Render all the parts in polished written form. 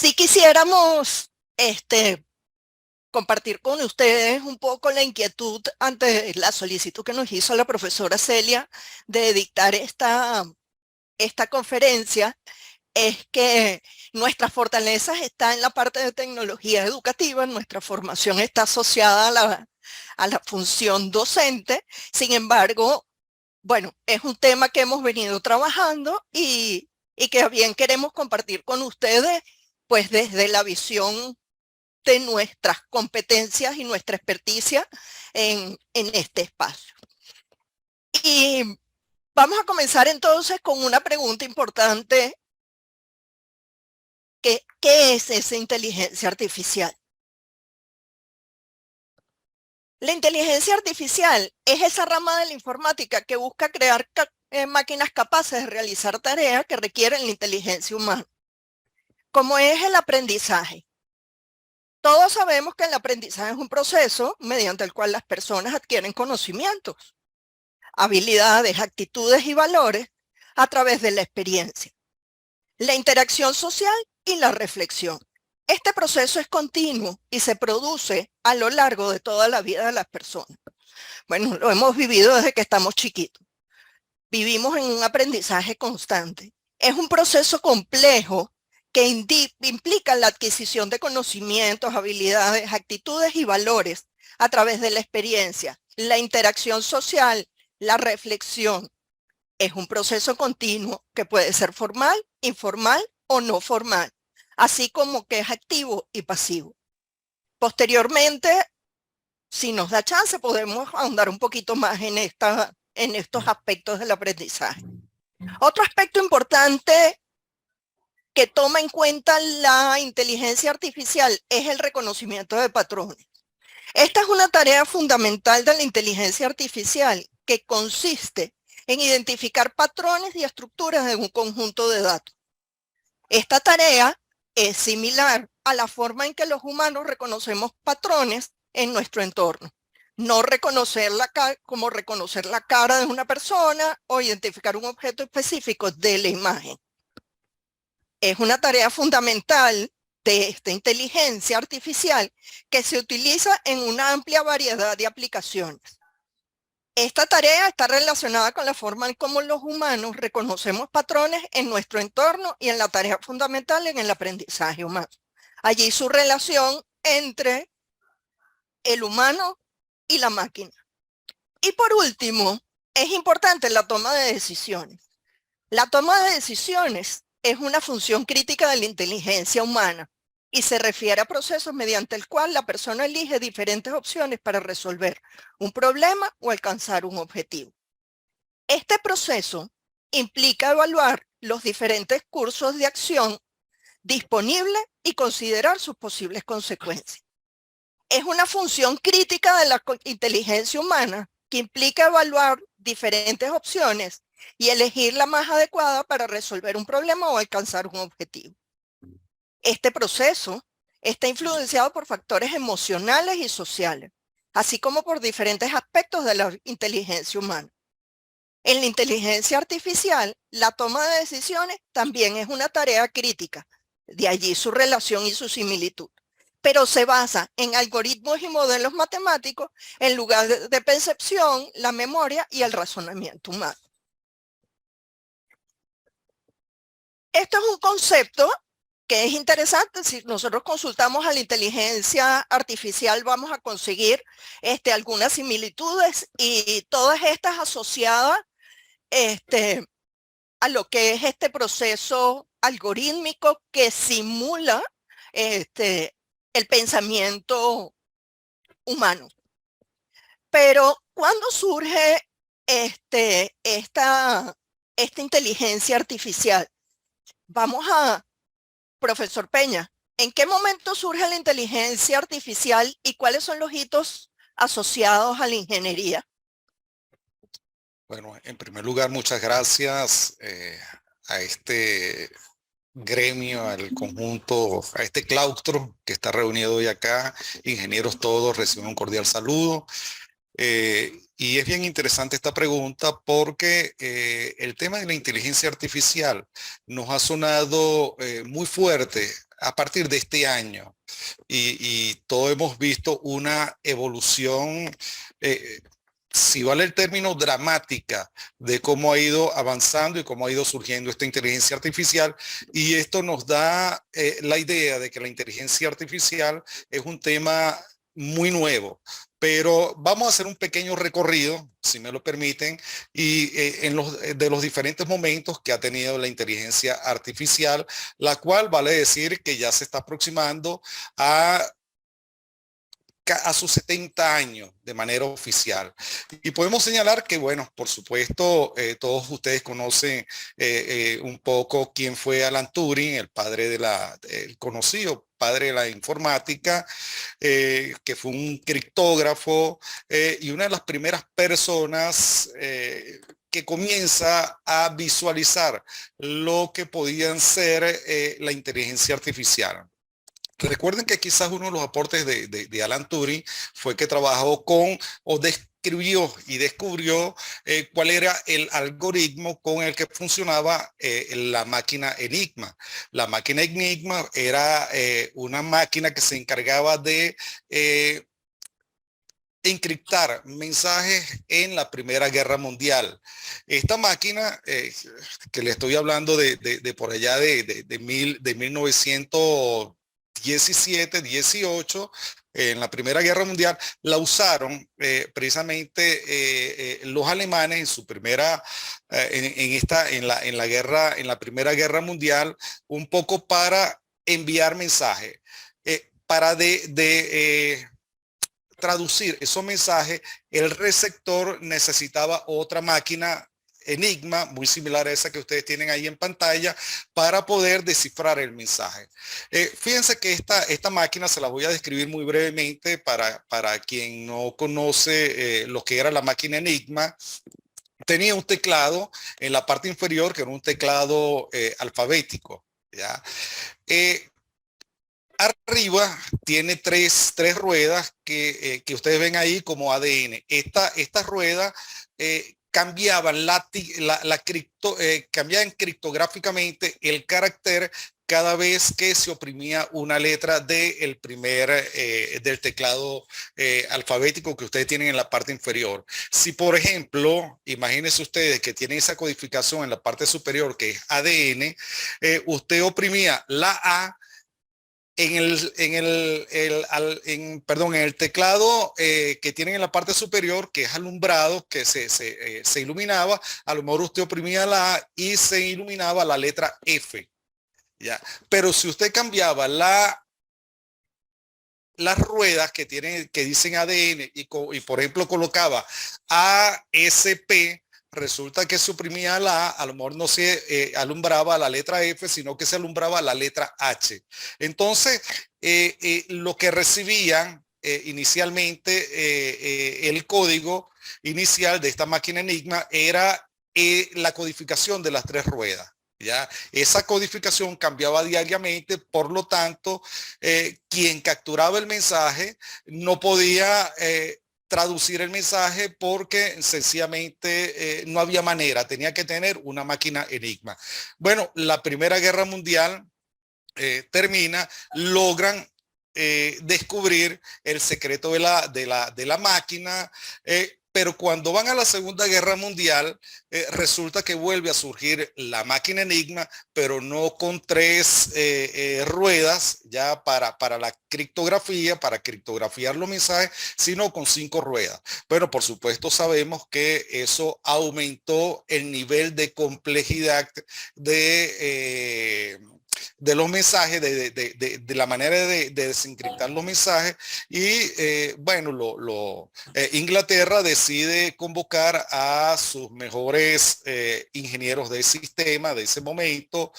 Si quisiéramos compartir con ustedes un poco la inquietud ante la solicitud que nos hizo la profesora Celia de dictar esta conferencia, es que nuestras fortalezas están en la parte de tecnología educativa, nuestra formación está asociada a la función docente. Sin embargo, bueno, es un tema que hemos venido trabajando y que bien queremos compartir con ustedes, pues desde la visión de nuestras competencias y nuestra experticia en este espacio. Y vamos a comenzar entonces con una pregunta importante. ¿Qué es esa inteligencia artificial? La inteligencia artificial es esa rama de la informática que busca crear máquinas capaces de realizar tareas que requieren la inteligencia humana, como es el aprendizaje. Todos sabemos que el aprendizaje es un proceso mediante el cual las personas adquieren conocimientos, habilidades, actitudes y valores a través de la experiencia, la interacción social y la reflexión. Este proceso es continuo y se produce a lo largo de toda la vida de las personas. Bueno, lo hemos vivido desde que estamos chiquitos. Vivimos en un aprendizaje constante. Es un proceso complejo que implica la adquisición de conocimientos, habilidades, actitudes y valores a través de la experiencia, la interacción social, la reflexión. Es un proceso continuo que puede ser formal, informal o no formal, así como que es activo y pasivo. Posteriormente, si nos da chance, podemos ahondar un poquito más en estos aspectos del aprendizaje. Otro aspecto importante que toma en cuenta la inteligencia artificial es el reconocimiento de patrones. Esta es una tarea fundamental de la inteligencia artificial que consiste en identificar patrones y estructuras de un conjunto de datos. Esta tarea es similar a la forma en que los humanos reconocemos patrones en nuestro entorno. No reconocerla como reconocer la cara de una persona o identificar un objeto específico de la imagen. Es una tarea fundamental de esta inteligencia artificial que se utiliza en una amplia variedad de aplicaciones. Esta tarea está relacionada con la forma en cómo los humanos reconocemos patrones en nuestro entorno y en la tarea fundamental en el aprendizaje humano. Allí su relación entre el humano y la máquina. Y por último, es importante la toma de decisiones. La toma de decisiones es una función crítica de la inteligencia humana y se refiere a procesos mediante el cual la persona elige diferentes opciones para resolver un problema o alcanzar un objetivo. Este proceso implica evaluar los diferentes cursos de acción disponibles y considerar sus posibles consecuencias. Es una función crítica de la inteligencia humana que implica evaluar diferentes opciones y elegir la más adecuada para resolver un problema o alcanzar un objetivo. Este proceso está influenciado por factores emocionales y sociales, así como por diferentes aspectos de la inteligencia humana. En la inteligencia artificial, la toma de decisiones también es una tarea crítica, de allí su relación y su similitud, pero se basa en algoritmos y modelos matemáticos en lugar de percepción, la memoria y el razonamiento humano. Esto es un concepto que es interesante. Si nosotros consultamos a la inteligencia artificial, vamos a conseguir algunas similitudes y todas estas asociadas a lo que es este proceso algorítmico que simula el pensamiento humano. Pero ¿cuándo surge esta inteligencia artificial? Vamos a, profesor Peña, ¿en qué momento surge la inteligencia artificial y cuáles son los hitos asociados a la ingeniería? Bueno, en primer lugar, muchas gracias a este gremio, al conjunto, a este claustro que está reunido hoy acá. Ingenieros todos reciben un cordial saludo. Y es bien interesante esta pregunta porque el tema de la inteligencia artificial nos ha sonado muy fuerte a partir de este año y todos hemos visto una evolución, eh, si vale el término, dramática de cómo ha ido avanzando y cómo ha ido surgiendo esta inteligencia artificial. Y esto nos da la idea de que la inteligencia artificial es un tema muy nuevo. Pero vamos a hacer un pequeño recorrido, si me lo permiten, y de los diferentes momentos que ha tenido la inteligencia artificial, la cual vale decir que ya se está aproximando a a sus 70 años de manera oficial. Y podemos señalar que, bueno, por supuesto, todos ustedes conocen un poco quién fue Alan Turing, el padre el conocido padre de la informática, que fue un criptógrafo y una de las primeras personas que comienza a visualizar lo que podían ser la inteligencia artificial. Recuerden que quizás uno de los aportes de Alan Turing fue que trabajó con o describió y descubrió cuál era el algoritmo con el que funcionaba la máquina Enigma. La máquina Enigma era una máquina que se encargaba de encriptar mensajes en la Primera Guerra Mundial. Esta máquina, que le estoy hablando de por allá de 1917, 18, en la Primera Guerra Mundial, la usaron precisamente los alemanes en su primera, en la guerra, en la Primera Guerra Mundial, un poco para enviar mensajes, para traducir esos mensajes. El receptor necesitaba otra máquina Enigma, muy similar a esa que ustedes tienen ahí en pantalla, para poder descifrar el mensaje. Fíjense que esta máquina se la voy a describir muy brevemente para quien no conoce lo que era la máquina Enigma. Tenía un teclado en la parte inferior, que era un teclado alfabético, ¿ya? Arriba tiene tres ruedas que ustedes ven ahí como ADN. Estas ruedas cambiaban, cambiaban criptográficamente el carácter cada vez que se oprimía una letra del del teclado alfabético que ustedes tienen en la parte inferior. Si, por ejemplo, imagínense ustedes que tienen esa codificación en la parte superior, que es ADN, usted oprimía la A, en el teclado que tienen en la parte superior, que es alumbrado, que se iluminaba, a lo mejor usted oprimía la A y se iluminaba la letra F, ¿ya? Pero si usted cambiaba las ruedas que dicen ADN y por ejemplo colocaba ASP, resulta que suprimía la A, a lo mejor no se alumbraba la letra F, sino que se alumbraba la letra H. Entonces, lo que recibían inicialmente, el código inicial de esta máquina Enigma era la codificación de las tres ruedas. ¿Ya? Esa codificación cambiaba diariamente, por lo tanto, quien capturaba el mensaje no podía traducir el mensaje porque sencillamente no había manera, tenía que tener una máquina Enigma. Bueno, la Primera Guerra Mundial termina, logran descubrir el secreto de la máquina, pero cuando van a la Segunda Guerra Mundial, resulta que vuelve a surgir la máquina Enigma, pero no con tres ruedas ya para la criptografía, para criptografiar los mensajes, sino con 5 ruedas. Bueno, por supuesto sabemos que eso aumentó el nivel de complejidad de los mensajes, de la manera de desencriptar los mensajes y bueno, Inglaterra decide convocar a sus mejores ingenieros de sistema de ese momento,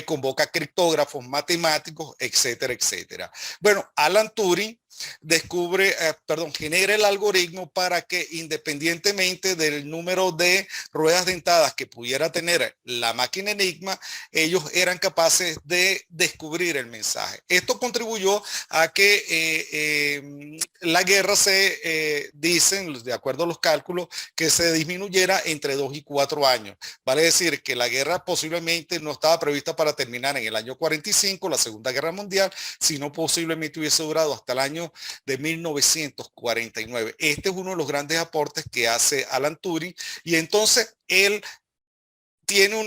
convoca criptógrafos, matemáticos, etcétera, etcétera. Bueno, Alan Turing genera el algoritmo para que independientemente del número de ruedas dentadas que pudiera tener la máquina Enigma, ellos eran capaces de descubrir el mensaje. Esto contribuyó a que la guerra dicen, de acuerdo a los cálculos, que se disminuyera entre 2 y 4 años. Vale decir que la guerra posiblemente no estaba prevista para terminar en el año 45, la Segunda Guerra Mundial, sino posiblemente hubiese durado hasta el año de 1949. Este es uno de los grandes aportes que hace Alan Turing, y entonces él tiene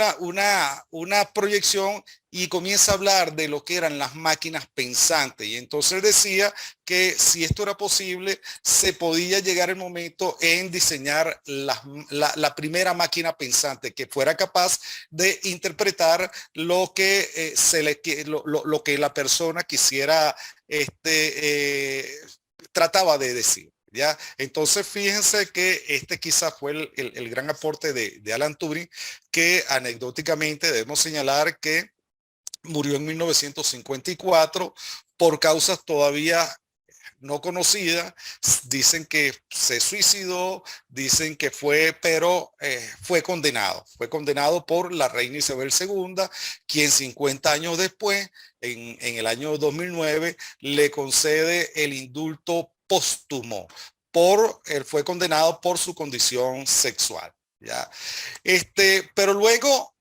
una proyección y comienza a hablar de lo que eran las máquinas pensantes. Y entonces él decía que si esto era posible, se podía llegar el momento en diseñar la primera máquina pensante que fuera capaz de interpretar lo que, lo que la persona quisiera, trataba de decir. ¿Ya? Entonces fíjense que este quizás fue el gran aporte de Alan Turing, que anecdóticamente debemos señalar que murió en 1954 por causas todavía no conocidas. Dicen que se suicidó, dicen que pero fue condenado por la reina Isabel II, quien 50 años después, en el año 2009, le concede el indulto póstumo. Él fue condenado por su condición sexual, ¿ya? Pero luego,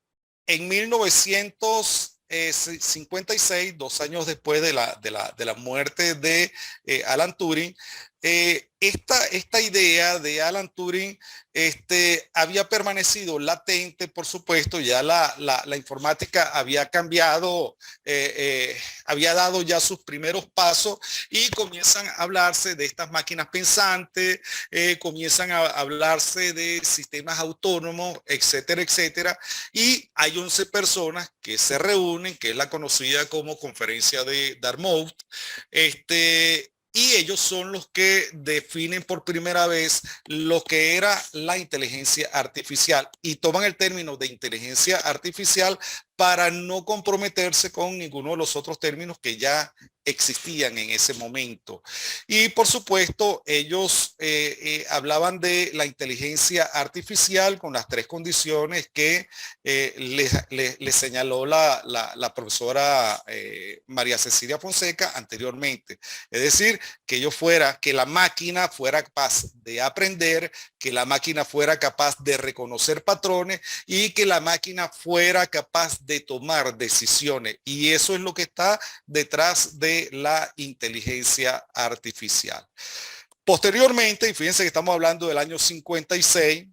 en 1956, 2 años después de la muerte de Alan Turing, esta idea de Alan Turing había permanecido latente, por supuesto. Ya la informática había cambiado, había dado ya sus primeros pasos, y comienzan a hablarse de estas máquinas pensantes, comienzan a hablarse de sistemas autónomos, etcétera, etcétera. Y hay 11 personas que se reúnen, que es la conocida como Conferencia de Dartmouth, y ellos son los que definen por primera vez lo que era la inteligencia artificial, y toman el término de inteligencia artificial para no comprometerse con ninguno de los otros términos que ya existían en ese momento. Y por supuesto, ellos hablaban de la inteligencia artificial con las 3 condiciones que les señaló la profesora María Cecilia Fonseca anteriormente. Es decir, que la máquina fuera capaz de aprender, que la máquina fuera capaz de reconocer patrones, y que la máquina fuera capaz de tomar decisiones. Y eso es lo que está detrás de la inteligencia artificial. Posteriormente, y fíjense que estamos hablando del año 56,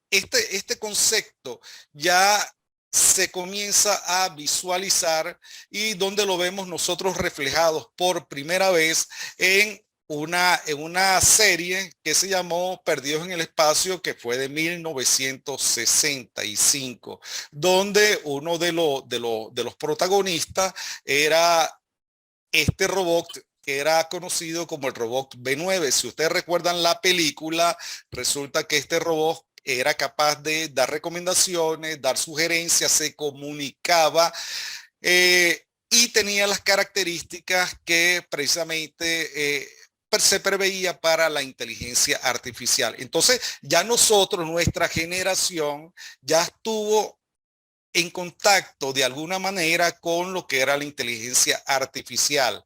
este concepto ya se comienza a visualizar, y donde lo vemos nosotros reflejados por primera vez en una serie que se llamó Perdidos en el Espacio, que fue de 1965, donde uno de los protagonistas era este robot que era conocido como el robot B9. Si ustedes recuerdan la película, resulta que este robot era capaz de dar recomendaciones, dar sugerencias, se comunicaba, y tenía las características que precisamente se preveía para la inteligencia artificial. Entonces, ya nosotros, nuestra generación, ya estuvo en contacto de alguna manera con lo que era la inteligencia artificial.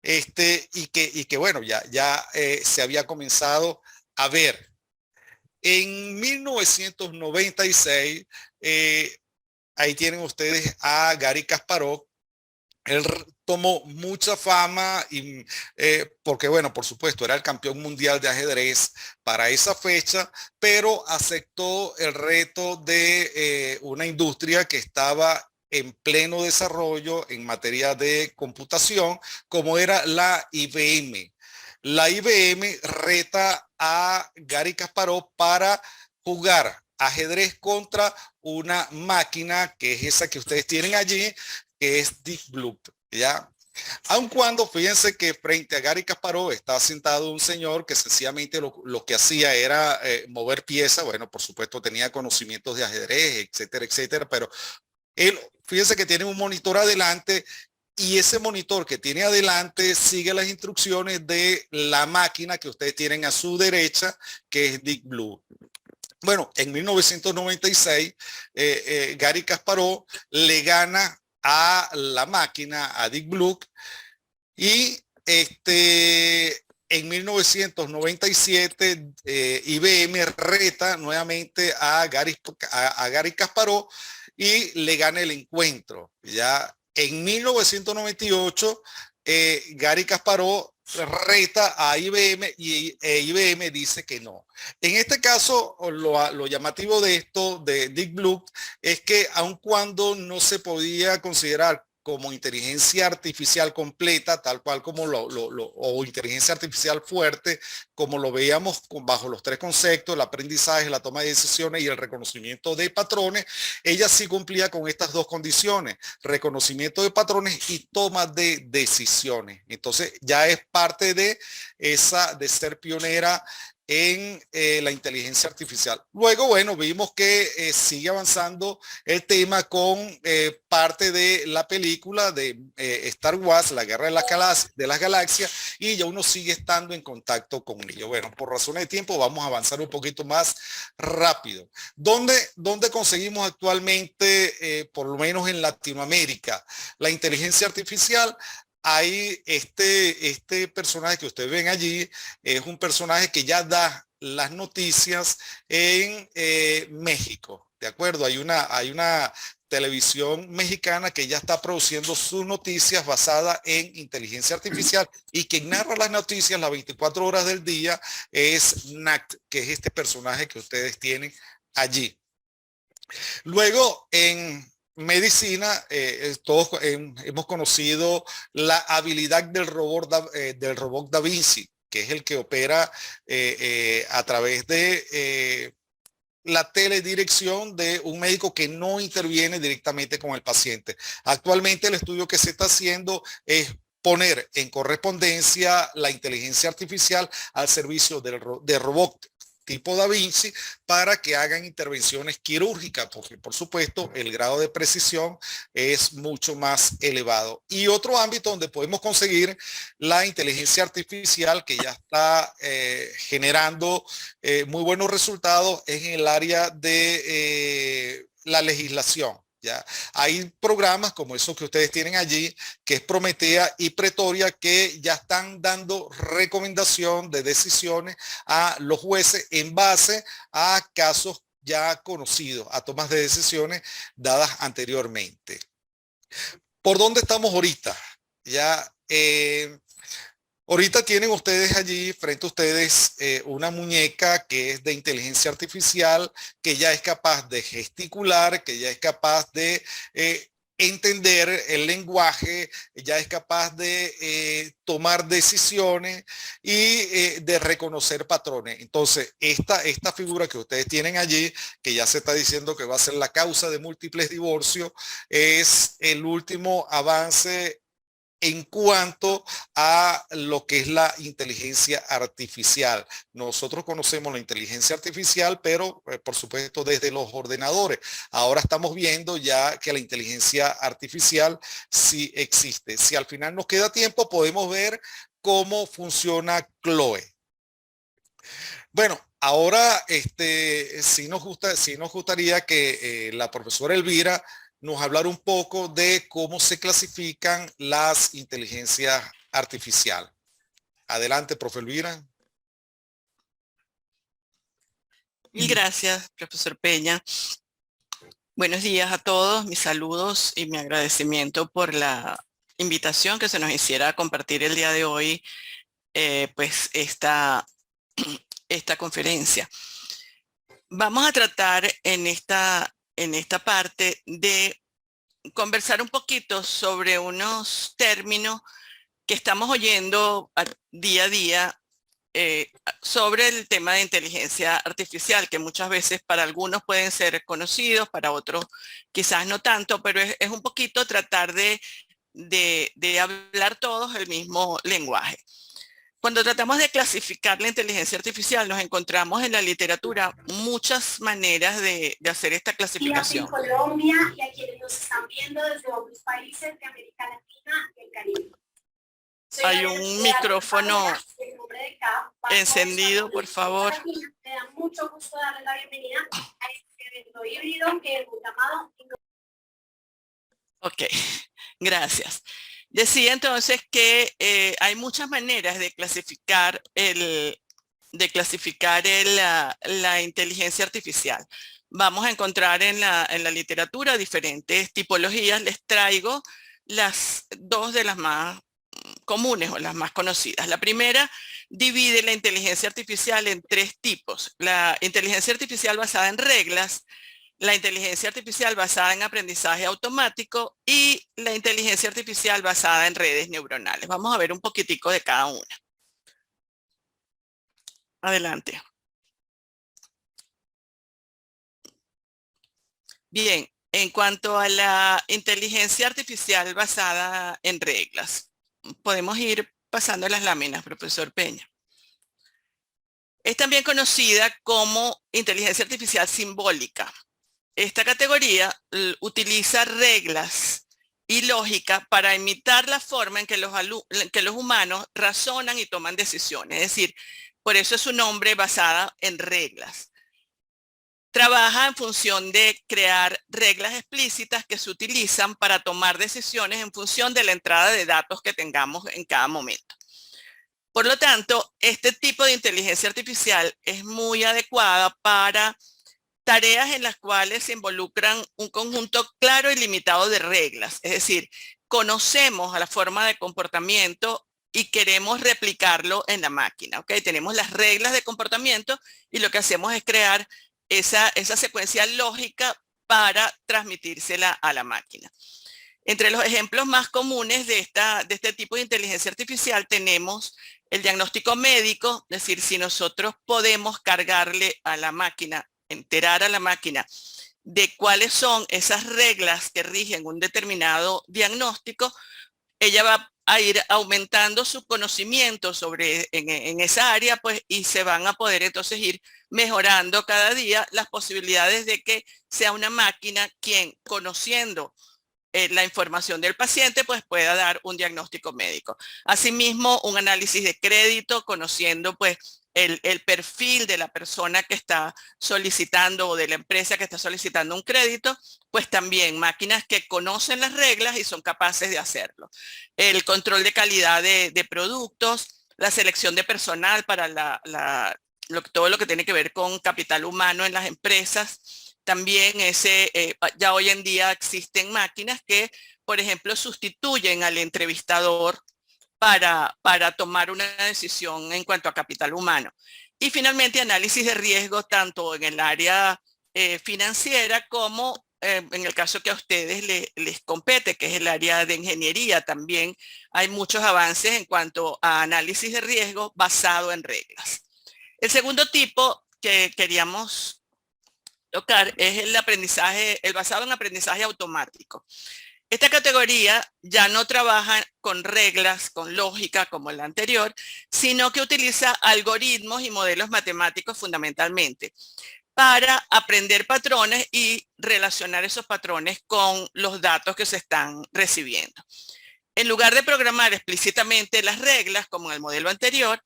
Y que bueno, ya se había comenzado a ver. En 1996, ahí tienen ustedes a Garry Kasparov. Él tomó mucha fama, y porque, bueno, por supuesto, era el campeón mundial de ajedrez para esa fecha, pero aceptó el reto de una industria que estaba en pleno desarrollo en materia de computación, como era la IBM. La IBM reta a Garry Kasparov para jugar ajedrez contra una máquina, que es esa que ustedes tienen allí, que es Deep Blue, ¿ya? Aun cuando, fíjense que frente a Garry Kasparov está sentado un señor que sencillamente lo que hacía era mover piezas. Bueno, por supuesto tenía conocimientos de ajedrez, etcétera, etcétera, pero él, fíjense que tiene un monitor adelante, y ese monitor que tiene adelante sigue las instrucciones de la máquina que ustedes tienen a su derecha, que es Deep Blue. Bueno, en 1996, Gary Kasparov le gana a la máquina, a Deep Blue, y en 1997 IBM reta nuevamente a Gary Kasparov y le gana el encuentro. Ya en 1998 Gary Kasparov reta a IBM y IBM dice que no. En este caso, lo llamativo de esto de Deep Blue es que aun cuando no se podía considerar como inteligencia artificial completa, tal cual como o inteligencia artificial fuerte, como lo veíamos bajo los tres conceptos, el aprendizaje, la toma de decisiones y el reconocimiento de patrones, ella sí cumplía con estas dos condiciones, reconocimiento de patrones y toma de decisiones. Entonces ya es parte de ser pionera en la inteligencia artificial. Luego, bueno, vimos que sigue avanzando el tema con parte de la película de Star Wars, la Guerra de las Galaxias, y ya uno sigue estando en contacto con ello. Bueno, por razones de tiempo vamos a avanzar un poquito más rápido. ¿Dónde conseguimos actualmente, por lo menos en Latinoamérica, la inteligencia artificial? Hay este personaje que ustedes ven allí, es un personaje que ya da las noticias en México, ¿de acuerdo? Hay una televisión mexicana que ya está produciendo sus noticias basada en inteligencia artificial y quien narra las noticias las 24 horas del día es NACT, que es este personaje que ustedes tienen allí. Luego, en medicina, todos hemos conocido la habilidad del robot Da Vinci, que es el que opera a través de la teledirección de un médico que no interviene directamente con el paciente. Actualmente el estudio que se está haciendo es poner en correspondencia la inteligencia artificial al servicio de robot tipo Da Vinci para que hagan intervenciones quirúrgicas, porque por supuesto el grado de precisión es mucho más elevado. Y otro ámbito donde podemos conseguir la inteligencia artificial que ya está generando muy buenos resultados es en el área de la legislación. ¿Ya? Hay programas como esos que ustedes tienen allí, que es Prometea y Pretoria, que ya están dando recomendación de decisiones a los jueces en base a casos ya conocidos, a tomas de decisiones dadas anteriormente. ¿Por dónde estamos ahorita? Ya ahorita tienen ustedes allí frente a ustedes una muñeca que es de inteligencia artificial, que ya es capaz de gesticular, que ya es capaz de entender el lenguaje, ya es capaz de tomar decisiones y de reconocer patrones. Entonces, esta figura que ustedes tienen allí, que ya se está diciendo que va a ser la causa de múltiples divorcios, es el último avance en cuanto a lo que es la inteligencia artificial. Nosotros conocemos la inteligencia artificial, pero por supuesto desde los ordenadores. Ahora estamos viendo ya que la inteligencia artificial sí existe. Si al final nos queda tiempo, podemos ver cómo funciona Chloe. Bueno, ahora sí nos gustaría que la profesora Elvira nos hablar un poco de cómo se clasifican las inteligencias artificiales. Adelante, profe Elvira. Mil gracias, profesor Peña. Buenos días a todos, mis saludos y mi agradecimiento por la invitación que se nos hiciera a compartir el día de hoy, pues esta conferencia. Vamos a tratar en esta parte de conversar un poquito sobre unos términos que estamos oyendo día a día sobre el tema de inteligencia artificial, que muchas veces para algunos pueden ser conocidos, para otros quizás no tanto, pero es un poquito tratar de hablar todos el mismo lenguaje. Cuando tratamos de clasificar la inteligencia artificial, nos encontramos en la literatura muchas maneras de hacer esta clasificación. Y a Colombia y a quienes nos están viendo desde otros países de América Latina el Caribe. Hay un micrófono encendido, por favor. Me da mucho gusto darle la bienvenida a este evento híbrido que hemos llamado... Ok, gracias. Decía entonces que hay muchas maneras de clasificar la inteligencia artificial. Vamos a encontrar en la literatura diferentes tipologías. Les traigo las dos de las más comunes o las más conocidas. La primera divide la inteligencia artificial en tres tipos. La inteligencia artificial basada en reglas, la inteligencia artificial basada en aprendizaje automático y la inteligencia artificial basada en redes neuronales. Vamos a ver un poquitico de cada una. Adelante. Bien, en cuanto a la inteligencia artificial basada en reglas, podemos ir pasando las láminas, profesor Peña. Es también conocida como inteligencia artificial simbólica. Esta categoría utiliza reglas y lógica para imitar la forma en que los humanos razonan y toman decisiones. Es decir, por eso es su nombre basada en reglas. Trabaja en función de crear reglas explícitas que se utilizan para tomar decisiones en función de la entrada de datos que tengamos en cada momento. Por lo tanto, este tipo de inteligencia artificial es muy adecuada para tareas en las cuales se involucran un conjunto claro y limitado de reglas. Es decir, conocemos a la forma de comportamiento y queremos replicarlo en la máquina. ¿Okay? Tenemos las reglas de comportamiento y lo que hacemos es crear esa secuencia lógica para transmitírsela a la máquina. Entre los ejemplos más comunes de este tipo de inteligencia artificial tenemos el diagnóstico médico, es decir, si nosotros podemos cargarle a la máquina, enterar a la máquina de cuáles son esas reglas que rigen un determinado diagnóstico, ella va a ir aumentando su conocimiento en esa área, pues, y se van a poder entonces ir mejorando cada día las posibilidades de que sea una máquina quien, conociendo la información del paciente, pues pueda dar un diagnóstico médico. Asimismo, un análisis de crédito, conociendo pues el perfil de la persona que está solicitando o de la empresa que está solicitando un crédito, pues también máquinas que conocen las reglas y son capaces de hacerlo. El control de calidad de productos, la selección de personal para todo lo que tiene que ver con capital humano en las empresas. También ya hoy en día existen máquinas que, por ejemplo, sustituyen al entrevistador para tomar una decisión en cuanto a capital humano. Y finalmente, análisis de riesgo tanto en el área financiera como en el caso que a ustedes les compete, que es el área de ingeniería. También hay muchos avances en cuanto a análisis de riesgo basado en reglas. El segundo tipo que queríamos tocar es el basado en aprendizaje automático. Esta categoría ya no trabaja con reglas, con lógica como la anterior, sino que utiliza algoritmos y modelos matemáticos fundamentalmente para aprender patrones y relacionar esos patrones con los datos que se están recibiendo. En lugar de programar explícitamente las reglas como en el modelo anterior,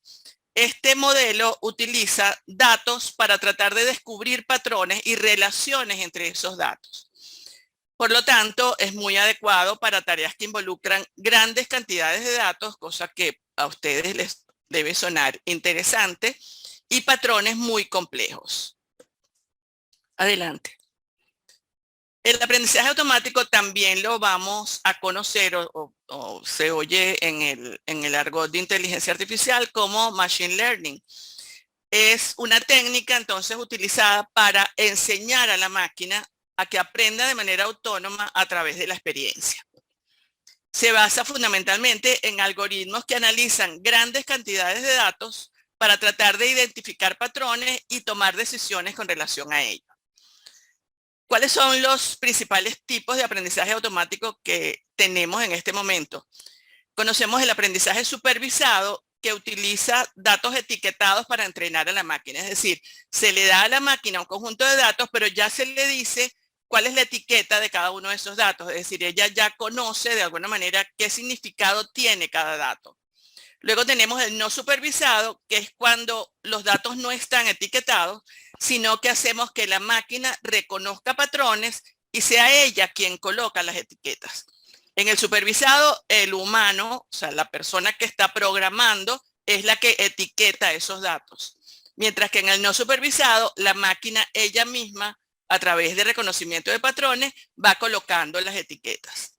este modelo utiliza datos para tratar de descubrir patrones y relaciones entre esos datos. Por lo tanto, es muy adecuado para tareas que involucran grandes cantidades de datos, cosa que a ustedes les debe sonar interesante, y patrones muy complejos. Adelante. El aprendizaje automático también lo vamos a conocer o se oye en el argot de inteligencia artificial como machine learning. Es una técnica entonces utilizada para enseñar a la máquina a que aprenda de manera autónoma a través de la experiencia. Se basa fundamentalmente en algoritmos que analizan grandes cantidades de datos para tratar de identificar patrones y tomar decisiones con relación a ello. ¿Cuáles son los principales tipos de aprendizaje automático que tenemos en este momento? Conocemos el aprendizaje supervisado, que utiliza datos etiquetados para entrenar a la máquina. Es decir, se le da a la máquina un conjunto de datos, pero ya se le dice cuál es la etiqueta de cada uno de esos datos. Es decir, ella ya conoce de alguna manera qué significado tiene cada dato. Luego tenemos el no supervisado, que es cuando los datos no están etiquetados, sino que hacemos que la máquina reconozca patrones y sea ella quien coloca las etiquetas. En el supervisado, el humano, o sea, la persona que está programando, es la que etiqueta esos datos. Mientras que en el no supervisado, la máquina ella misma, a través de reconocimiento de patrones, va colocando las etiquetas.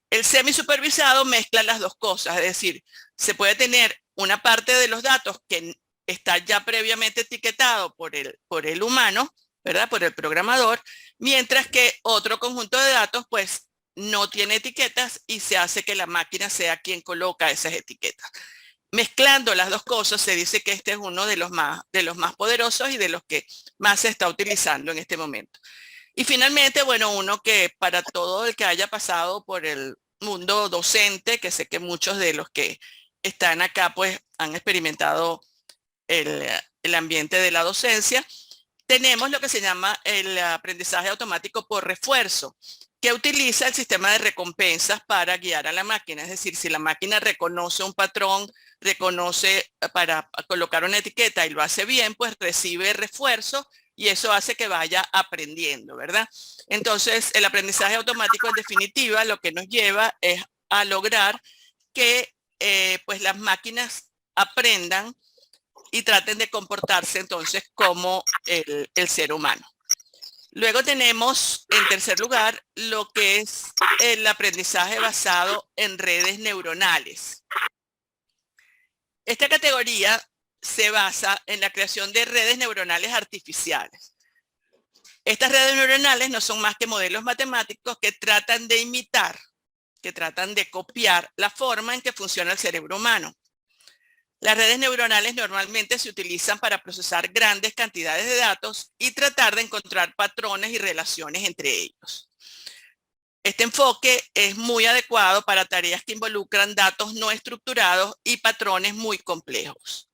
El semisupervisado mezcla las dos cosas, es decir, se puede tener una parte de los datos que está ya previamente etiquetado por el humano, ¿verdad? Por el programador, mientras que otro conjunto de datos, pues, no tiene etiquetas y se hace que la máquina sea quien coloca esas etiquetas. Mezclando las dos cosas, se dice que este es uno de los más poderosos y de los que más se está utilizando en este momento. Y finalmente, bueno, uno que para todo el que haya pasado por el mundo docente, que sé que muchos de los que están acá pues han experimentado el ambiente de la docencia, tenemos lo que se llama el aprendizaje automático por refuerzo, que utiliza el sistema de recompensas para guiar a la máquina. Es decir, si la máquina reconoce un patrón, reconoce para colocar una etiqueta y lo hace bien, pues recibe refuerzo y eso hace que vaya aprendiendo, ¿verdad? Entonces, el aprendizaje automático, en definitiva, lo que nos lleva es a lograr que pues las máquinas aprendan y traten de comportarse entonces como el ser humano. Luego tenemos, en tercer lugar, lo que es el aprendizaje basado en redes neuronales. Esta categoría se basa en la creación de redes neuronales artificiales. Estas redes neuronales no son más que modelos matemáticos que tratan de imitar, que tratan de copiar la forma en que funciona el cerebro humano. Las redes neuronales normalmente se utilizan para procesar grandes cantidades de datos y tratar de encontrar patrones y relaciones entre ellos. Este enfoque es muy adecuado para tareas que involucran datos no estructurados y patrones muy complejos.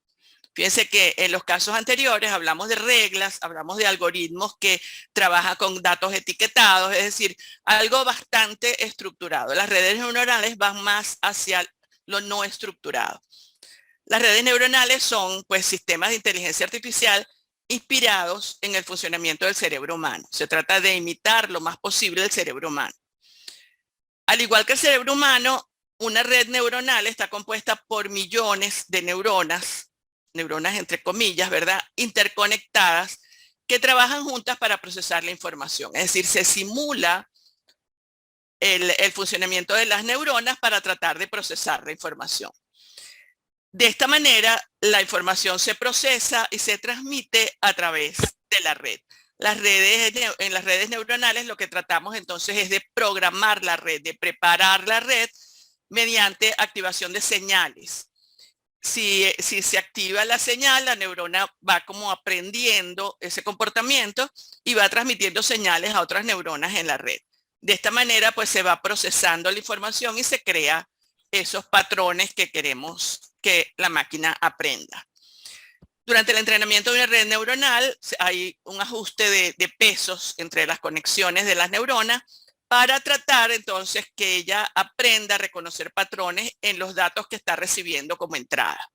Fíjense que en los casos anteriores hablamos de reglas, hablamos de algoritmos que trabajan con datos etiquetados, es decir, algo bastante estructurado. Las redes neuronales van más hacia lo no estructurado. Las redes neuronales son pues sistemas de inteligencia artificial inspirados en el funcionamiento del cerebro humano. Se trata de imitar lo más posible el cerebro humano. Al igual que el cerebro humano, una red neuronal está compuesta por millones de neuronas entre comillas, ¿verdad? Interconectadas, que trabajan juntas para procesar la información. Es decir, se simula el funcionamiento de las neuronas para tratar de procesar la información. De esta manera, la información se procesa y se transmite a través de la red. En las redes neuronales lo que tratamos entonces es de programar la red, de preparar la red mediante activación de señales. Si se activa la señal, la neurona va como aprendiendo ese comportamiento y va transmitiendo señales a otras neuronas en la red. De esta manera, pues se va procesando la información y se crea esos patrones que queremos que la máquina aprenda. Durante el entrenamiento de una red neuronal hay un ajuste de pesos entre las conexiones de las neuronas para tratar entonces que ella aprenda a reconocer patrones en los datos que está recibiendo como entrada.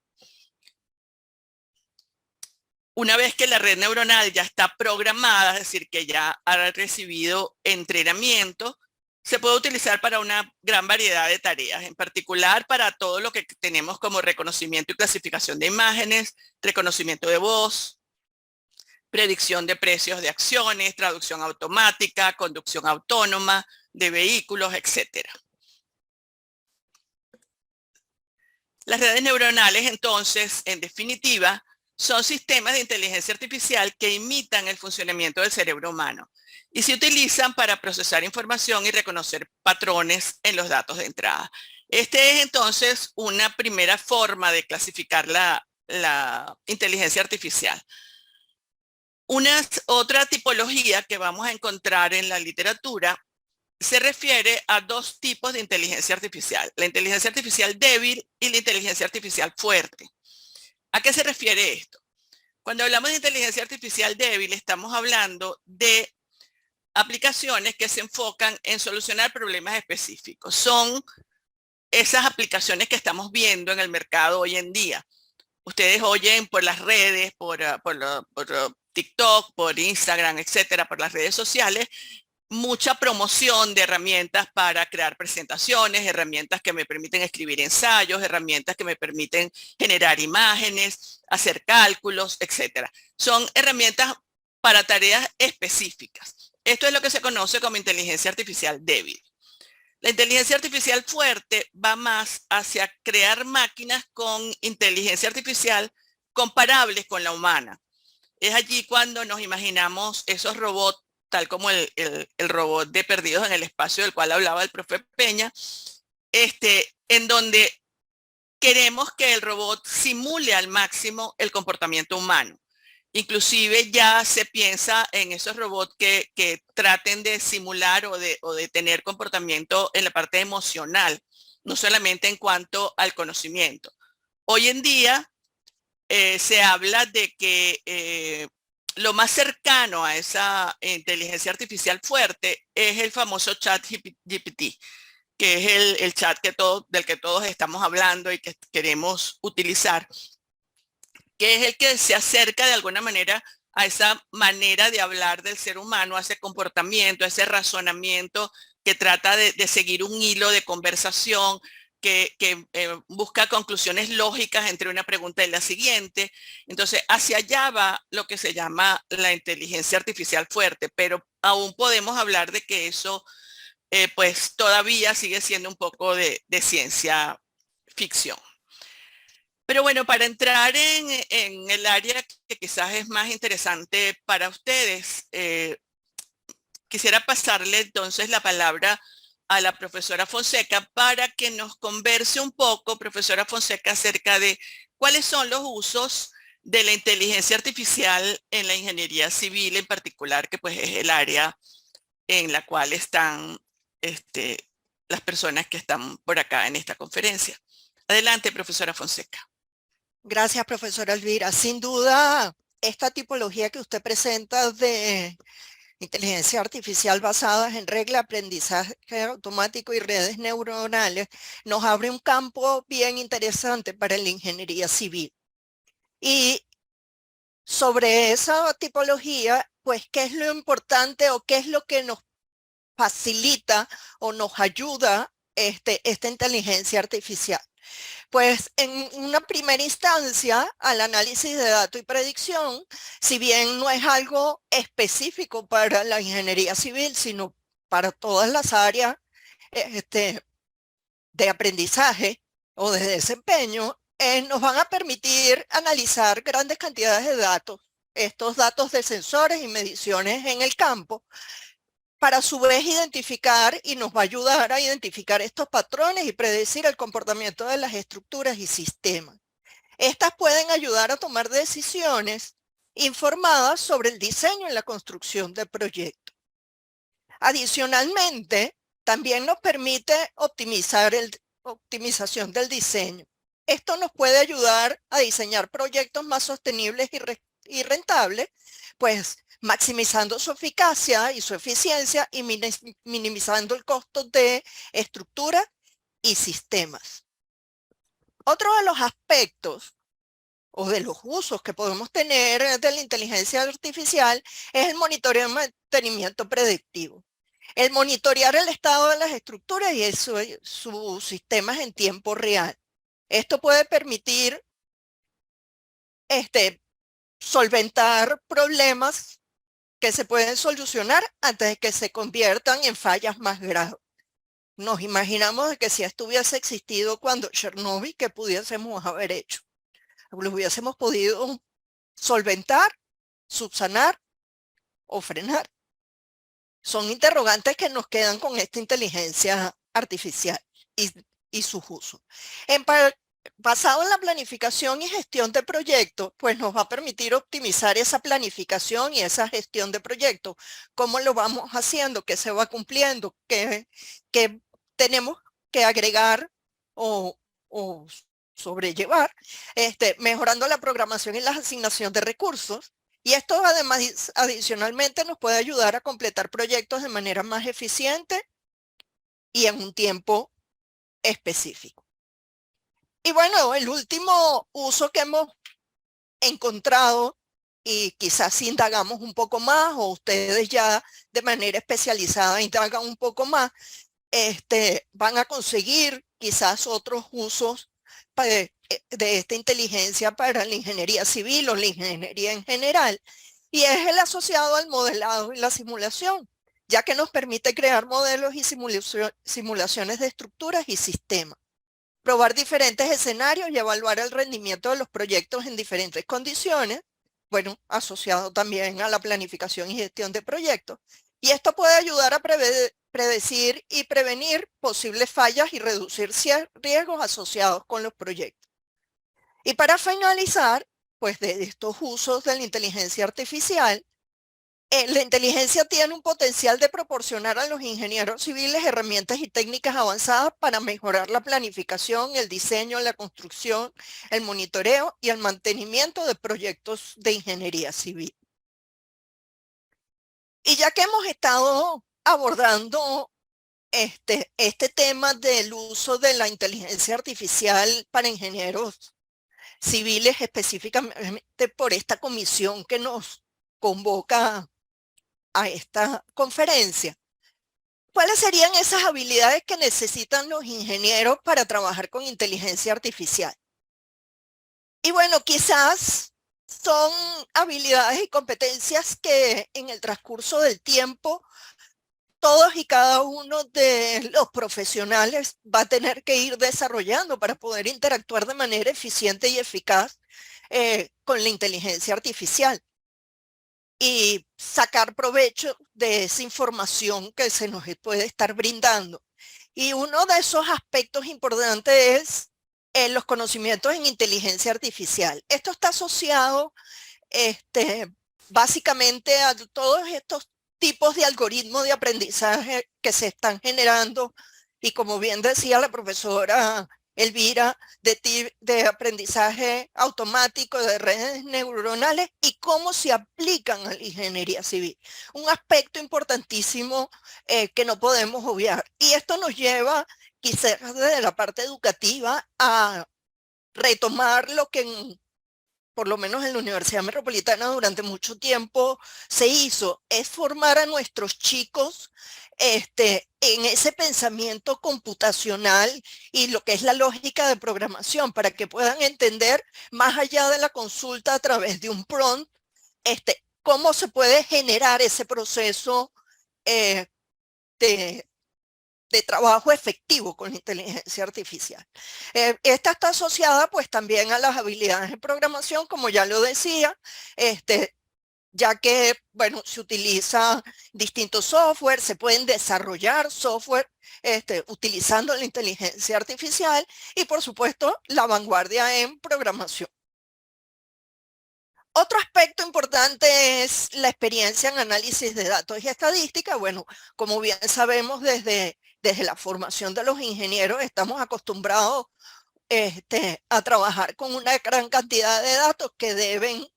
Una vez que la red neuronal ya está programada, es decir, que ya ha recibido entrenamiento, se puede utilizar para una gran variedad de tareas, en particular para todo lo que tenemos como reconocimiento y clasificación de imágenes, reconocimiento de voz, predicción de precios de acciones, traducción automática, conducción autónoma de vehículos, etc. Las redes neuronales, entonces, en definitiva, son sistemas de inteligencia artificial que imitan el funcionamiento del cerebro humano y se utilizan para procesar información y reconocer patrones en los datos de entrada. Este es entonces una primera forma de clasificar la inteligencia artificial. Otra tipología que vamos a encontrar en la literatura se refiere a dos tipos de inteligencia artificial, la inteligencia artificial débil y la inteligencia artificial fuerte. ¿A qué se refiere esto? Cuando hablamos de inteligencia artificial débil, estamos hablando de aplicaciones que se enfocan en solucionar problemas específicos. Son esas aplicaciones que estamos viendo en el mercado hoy en día. Ustedes oyen por las redes, por TikTok, por Instagram, etcétera, por las redes sociales, mucha promoción de herramientas para crear presentaciones, herramientas que me permiten escribir ensayos, herramientas que me permiten generar imágenes, hacer cálculos, etcétera. Son herramientas para tareas específicas. Esto es lo que se conoce como inteligencia artificial débil. La inteligencia artificial fuerte va más hacia crear máquinas con inteligencia artificial comparables con la humana. Es allí cuando nos imaginamos esos robots, tal como el robot de Perdidos en el Espacio del cual hablaba el profe Peña, en donde queremos que el robot simule al máximo el comportamiento humano. Inclusive ya se piensa en esos robots que traten de simular o de tener comportamiento en la parte emocional, no solamente en cuanto al conocimiento. Hoy en día se habla de que lo más cercano a esa inteligencia artificial fuerte es el famoso chat GPT, que es el chat del que todos estamos hablando y que queremos utilizar, que es el que se acerca de alguna manera a esa manera de hablar del ser humano, a ese comportamiento, a ese razonamiento que trata de seguir un hilo de conversación, que busca conclusiones lógicas entre una pregunta y la siguiente. Entonces, hacia allá va lo que se llama la inteligencia artificial fuerte, pero aún podemos hablar de que eso, pues, todavía sigue siendo un poco de ciencia ficción. Pero bueno, para entrar en el área que quizás es más interesante para ustedes, quisiera pasarle entonces la palabra a la profesora Fonseca para que nos converse un poco, profesora Fonseca, acerca de cuáles son los usos de la inteligencia artificial en la ingeniería civil en particular, que pues es el área en la cual están las personas que están por acá en esta conferencia. Adelante, profesora Fonseca. Gracias, profesora Elvira. Sin duda, esta tipología que usted presenta de inteligencia artificial basadas en regla, aprendizaje automático y redes neuronales, nos abre un campo bien interesante para la ingeniería civil. Y sobre esa tipología, pues, ¿qué es lo importante o qué es lo que nos facilita o nos ayuda esta inteligencia artificial? Pues en una primera instancia, al análisis de datos y predicción, si bien no es algo específico para la ingeniería civil, sino para todas las áreas de aprendizaje o de desempeño, nos van a permitir analizar grandes cantidades de datos, estos datos de sensores y mediciones en el campo, para a su vez identificar y nos va a ayudar a identificar estos patrones y predecir el comportamiento de las estructuras y sistemas. Estas pueden ayudar a tomar decisiones informadas sobre el diseño y la construcción del proyecto. Adicionalmente, también nos permite optimización del diseño. Esto nos puede ayudar a diseñar proyectos más sostenibles y rentables, pues maximizando su eficacia y su eficiencia y minimizando el costo de estructura y sistemas. Otro de los aspectos o de los usos que podemos tener de la inteligencia artificial es el monitoreo y mantenimiento predictivo. El monitorear el estado de las estructuras y sus sistemas en tiempo real. Esto puede permitir solventar problemas que se pueden solucionar antes de que se conviertan en fallas más graves. Nos imaginamos que si esto hubiese existido cuando Chernobyl, ¿qué pudiésemos haber hecho? Lo hubiésemos podido solventar, subsanar o frenar. Son interrogantes que nos quedan con esta inteligencia artificial y sus usos. Basado en la planificación y gestión de proyectos, pues nos va a permitir optimizar esa planificación y esa gestión de proyectos. ¿Cómo lo vamos haciendo? ¿Qué se va cumpliendo? ¿Qué tenemos que agregar o sobrellevar? Mejorando la programación y la asignación de recursos, Y esto además, adicionalmente, nos puede ayudar a completar proyectos de manera más eficiente y en un tiempo específico. Y bueno, el último uso que hemos encontrado, y quizás si indagamos un poco más, o ustedes ya de manera especializada indagan un poco más, van a conseguir quizás otros usos de esta inteligencia para la ingeniería civil o la ingeniería en general, y es el asociado al modelado y la simulación, ya que nos permite crear modelos y simulaciones de estructuras y sistemas, probar diferentes escenarios y evaluar el rendimiento de los proyectos en diferentes condiciones, bueno, asociado también a la planificación y gestión de proyectos. Y esto puede ayudar a predecir y prevenir posibles fallas y reducir riesgos asociados con los proyectos. Y para finalizar, pues de estos usos de la inteligencia artificial, la inteligencia tiene un potencial de proporcionar a los ingenieros civiles herramientas y técnicas avanzadas para mejorar la planificación, el diseño, la construcción, el monitoreo y el mantenimiento de proyectos de ingeniería civil. Y ya que hemos estado abordando este tema del uso de la inteligencia artificial para ingenieros civiles, específicamente por esta comisión que nos convoca a esta conferencia, ¿cuáles serían esas habilidades que necesitan los ingenieros para trabajar con inteligencia artificial? Y bueno, quizás son habilidades y competencias que en el transcurso del tiempo todos y cada uno de los profesionales va a tener que ir desarrollando para poder interactuar de manera eficiente y eficaz con la inteligencia artificial y sacar provecho de esa información que se nos puede estar brindando. Y uno de esos aspectos importantes es los conocimientos en inteligencia artificial. Esto está asociado básicamente a todos estos tipos de algoritmos de aprendizaje que se están generando, y como bien decía la profesora Elvira, de aprendizaje automático de redes neuronales y cómo se aplican a la ingeniería civil. Un aspecto importantísimo que no podemos obviar. Y esto nos lleva quizás desde la parte educativa a retomar lo que por lo menos en la Universidad Metropolitana durante mucho tiempo se hizo, es formar a nuestros chicos en ese pensamiento computacional y lo que es la lógica de programación, para que puedan entender más allá de la consulta a través de un prompt, cómo se puede generar ese proceso de trabajo efectivo con la inteligencia artificial. Esta está asociada pues también a las habilidades de programación, como ya lo decía, ya que, bueno, se utiliza distintos software, se pueden desarrollar software utilizando la inteligencia artificial y, por supuesto, la vanguardia en programación. Otro aspecto importante es la experiencia en análisis de datos y estadística. Bueno, como bien sabemos, desde la formación de los ingenieros estamos acostumbrados a trabajar con una gran cantidad de datos que deben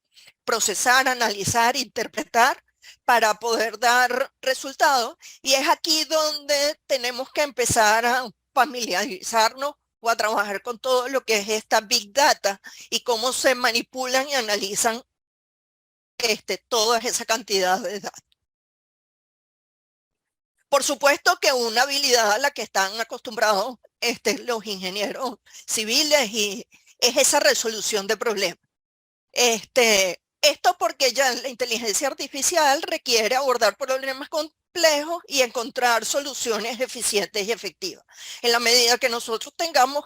procesar, analizar, interpretar para poder dar resultados. Y es aquí donde tenemos que empezar a familiarizarnos o a trabajar con todo lo que es esta Big Data y cómo se manipulan y analizan toda esa cantidad de datos. Por supuesto que una habilidad a la que están acostumbrados los ingenieros civiles es esa resolución de problemas. Esto porque ya la inteligencia artificial requiere abordar problemas complejos y encontrar soluciones eficientes y efectivas. En la medida que nosotros tengamos,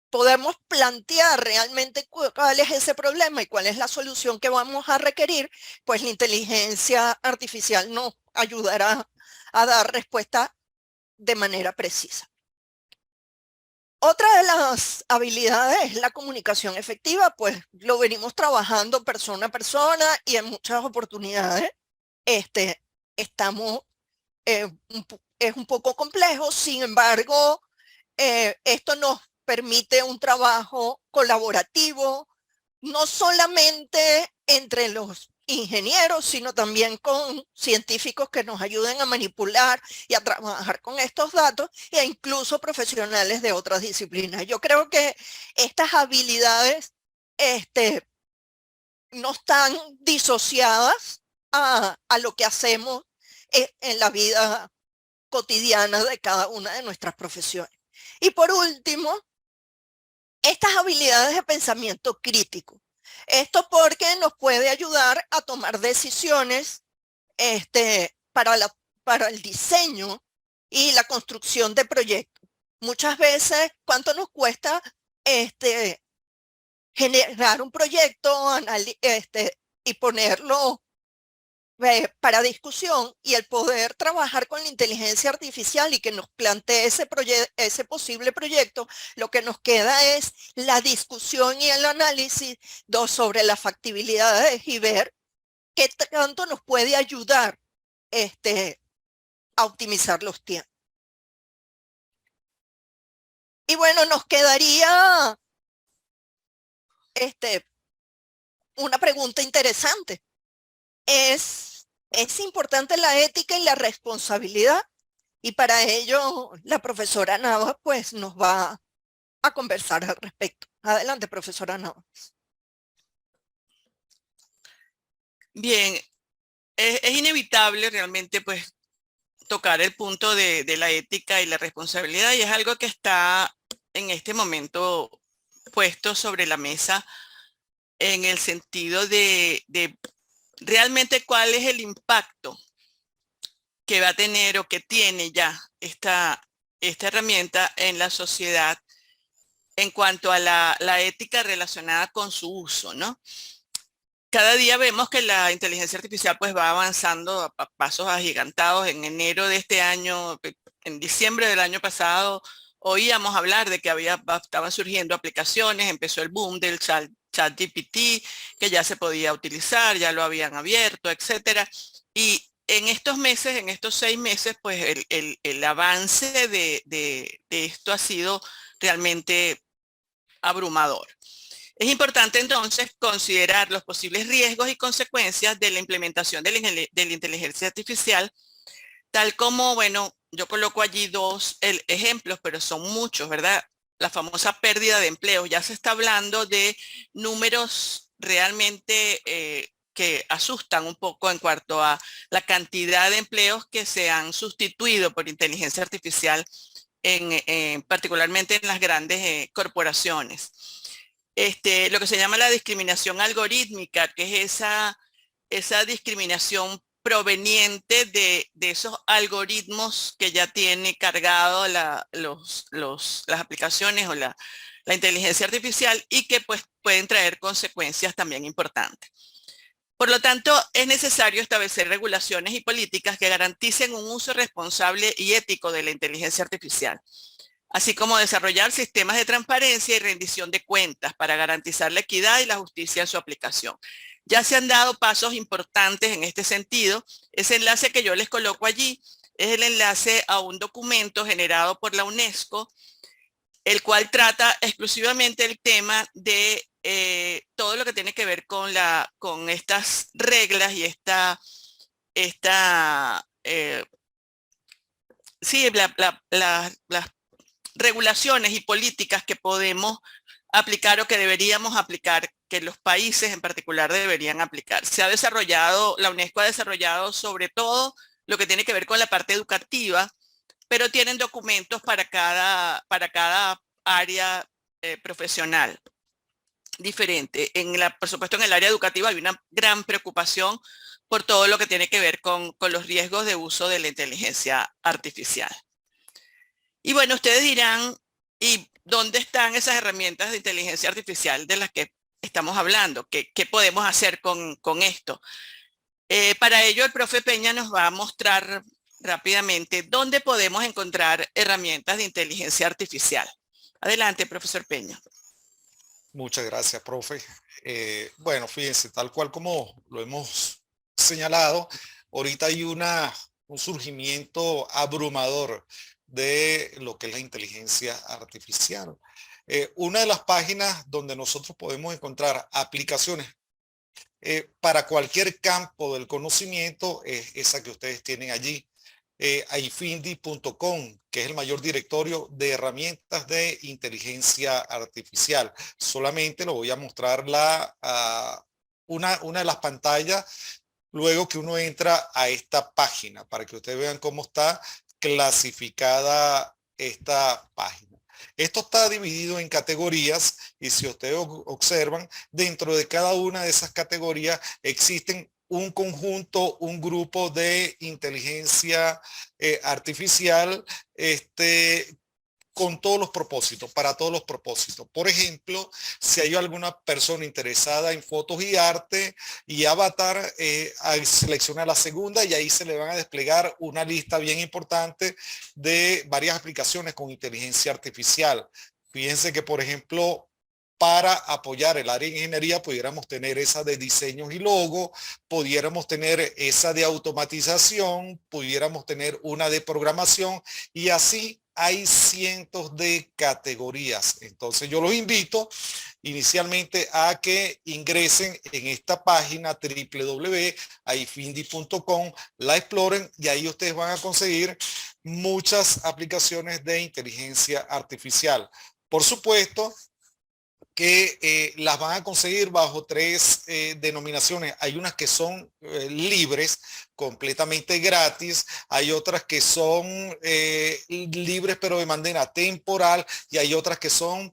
podemos plantear realmente cuál es ese problema y cuál es la solución que vamos a requerir, pues la inteligencia artificial nos ayudará a dar respuesta de manera precisa. Otra de las habilidades es la comunicación efectiva, pues lo venimos trabajando persona a persona y en muchas oportunidades estamos, es un poco complejo. Sin embargo, esto nos permite un trabajo colaborativo, no solamente entre los ingenieros, sino también con científicos que nos ayuden a manipular y a trabajar con estos datos, e incluso profesionales de otras disciplinas. Yo creo que estas habilidades no están disociadas a lo que hacemos en la vida cotidiana de cada una de nuestras profesiones. Y por último, estas habilidades de pensamiento crítico. Esto porque nos puede ayudar a tomar decisiones para el diseño y la construcción de proyectos. Muchas veces, ¿cuánto nos cuesta generar un proyecto y ponerlo para discusión, y el poder trabajar con la inteligencia artificial y que nos plantee ese posible proyecto? Lo que nos queda es la discusión y el análisis sobre las factibilidades y ver qué tanto nos puede ayudar a optimizar los tiempos. Y bueno, nos quedaría una pregunta interesante. ¿Es importante la ética y la responsabilidad? Y para ello la profesora Navas pues nos va a conversar al respecto. Adelante, profesora Navas. Bien, es inevitable realmente pues tocar el punto de la ética y la responsabilidad, y es algo que está en este momento puesto sobre la mesa en el sentido de realmente cuál es el impacto que va a tener o que tiene ya esta herramienta en la sociedad en cuanto a la ética relacionada con su uso, ¿no? Cada día vemos que la inteligencia artificial pues va avanzando a pasos agigantados. En enero de este año, en diciembre del año pasado, oíamos hablar de que estaban surgiendo aplicaciones, empezó el boom del ChatGPT, que ya se podía utilizar, ya lo habían abierto, etcétera. Y en estos meses, en estos 6 meses, pues el avance de esto ha sido realmente abrumador. Es importante entonces considerar los posibles riesgos y consecuencias de la implementación de la inteligencia artificial, tal como, bueno, yo coloco allí 2 ejemplos, pero son muchos, ¿verdad? La famosa pérdida de empleos. Ya se está hablando de números realmente que asustan un poco en cuanto a la cantidad de empleos que se han sustituido por inteligencia artificial, particularmente en las grandes corporaciones. Lo que se llama la discriminación algorítmica, que es esa discriminación proveniente de esos algoritmos que ya tiene cargado las aplicaciones o la inteligencia artificial, y que pues pueden traer consecuencias también importantes. Por lo tanto, es necesario establecer regulaciones y políticas que garanticen un uso responsable y ético de la inteligencia artificial, así como desarrollar sistemas de transparencia y rendición de cuentas para garantizar la equidad y la justicia en su aplicación. Ya se han dado pasos importantes en este sentido. Ese enlace que yo les coloco allí es el enlace a un documento generado por la UNESCO, el cual trata exclusivamente el tema de todo lo que tiene que ver con estas reglas y las regulaciones y políticas que podemos aplicar o que deberíamos aplicar, que los países en particular deberían aplicar. La UNESCO ha desarrollado sobre todo lo que tiene que ver con la parte educativa, pero tienen documentos para cada área profesional diferente. Por supuesto, en el área educativa hay una gran preocupación por todo lo que tiene que ver con los riesgos de uso de la inteligencia artificial. Y bueno, ustedes dirán, ¿y dónde están esas herramientas de inteligencia artificial de las que estamos hablando? ¿Qué podemos hacer con esto? Para ello, el profe Peña nos va a mostrar rápidamente dónde podemos encontrar herramientas de inteligencia artificial. Adelante, profesor Peña. Muchas gracias, profe. Bueno, fíjense, tal cual como lo hemos señalado, ahorita hay un surgimiento abrumador de lo que es la inteligencia artificial. Una de las páginas donde nosotros podemos encontrar aplicaciones para cualquier campo del conocimiento es esa que ustedes tienen allí. ifindi.com, que es el mayor directorio de herramientas de inteligencia artificial. Solamente lo voy a mostrar una de las pantallas luego que uno entra a esta página para que ustedes vean cómo está clasificada esta página. Esto está dividido en categorías y si ustedes observan, dentro de cada una de esas categorías existen un conjunto, un grupo de inteligencia artificial con todos los propósitos, para todos los propósitos. Por ejemplo, si hay alguna persona interesada en fotos y arte y avatar, selecciona la segunda y ahí se le van a desplegar una lista bien importante de varias aplicaciones con inteligencia artificial. Fíjense que, por ejemplo, para apoyar el área de ingeniería pudiéramos tener esa de diseños y logo, pudiéramos tener esa de automatización, pudiéramos tener una de programación y así hay cientos de categorías. Entonces yo los invito inicialmente a que ingresen en esta página www.ifindi.com, la exploren y ahí ustedes van a conseguir muchas aplicaciones de inteligencia artificial. Por supuesto, que las van a conseguir bajo tres denominaciones. Hay unas que son libres, completamente gratis. Hay otras que son libres pero de manera temporal y hay otras que son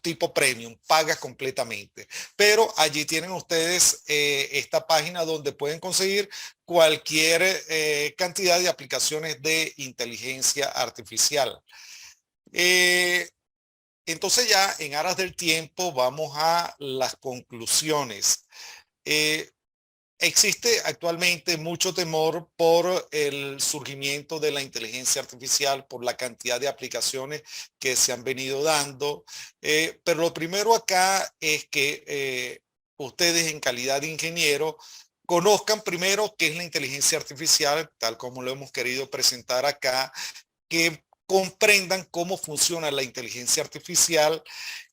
tipo premium, pagas completamente. Pero allí tienen ustedes esta página donde pueden conseguir cualquier cantidad de aplicaciones de inteligencia artificial. Entonces ya en aras del tiempo vamos a las conclusiones. Existe actualmente mucho temor por el surgimiento de la inteligencia artificial, por la cantidad de aplicaciones que se han venido dando. Pero lo primero acá es que ustedes en calidad de ingeniero conozcan primero qué es la inteligencia artificial, tal como lo hemos querido presentar acá, que comprendan cómo funciona la inteligencia artificial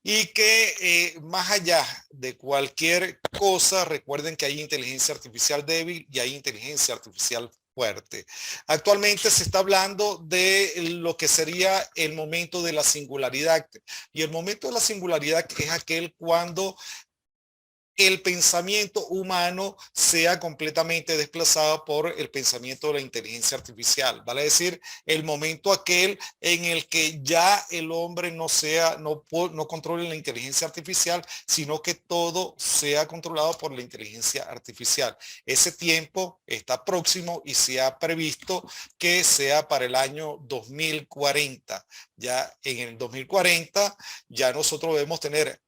y que más allá de cualquier cosa, recuerden que hay inteligencia artificial débil y hay inteligencia artificial fuerte. Actualmente se está hablando de lo que sería el momento de la singularidad. Y el momento de la singularidad es aquel cuando el pensamiento humano sea completamente desplazado por el pensamiento de la inteligencia artificial. Vale decir, el momento aquel en el que ya el hombre no controle la inteligencia artificial, sino que todo sea controlado por la inteligencia artificial. Ese tiempo está próximo y se ha previsto que sea para el año 2040. Ya en el 2040 ya nosotros debemos tener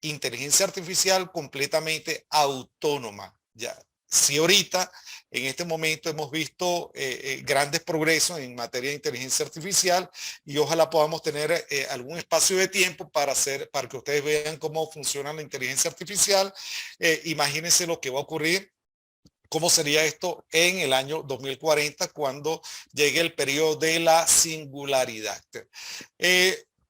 inteligencia artificial completamente autónoma. Ya, si ahorita, en este momento hemos visto grandes progresos en materia de inteligencia artificial y ojalá podamos tener algún espacio de tiempo para que ustedes vean cómo funciona la inteligencia artificial. Imagínense lo que va a ocurrir. ¿Cómo sería esto en el año 2040 cuando llegue el periodo de la singularidad?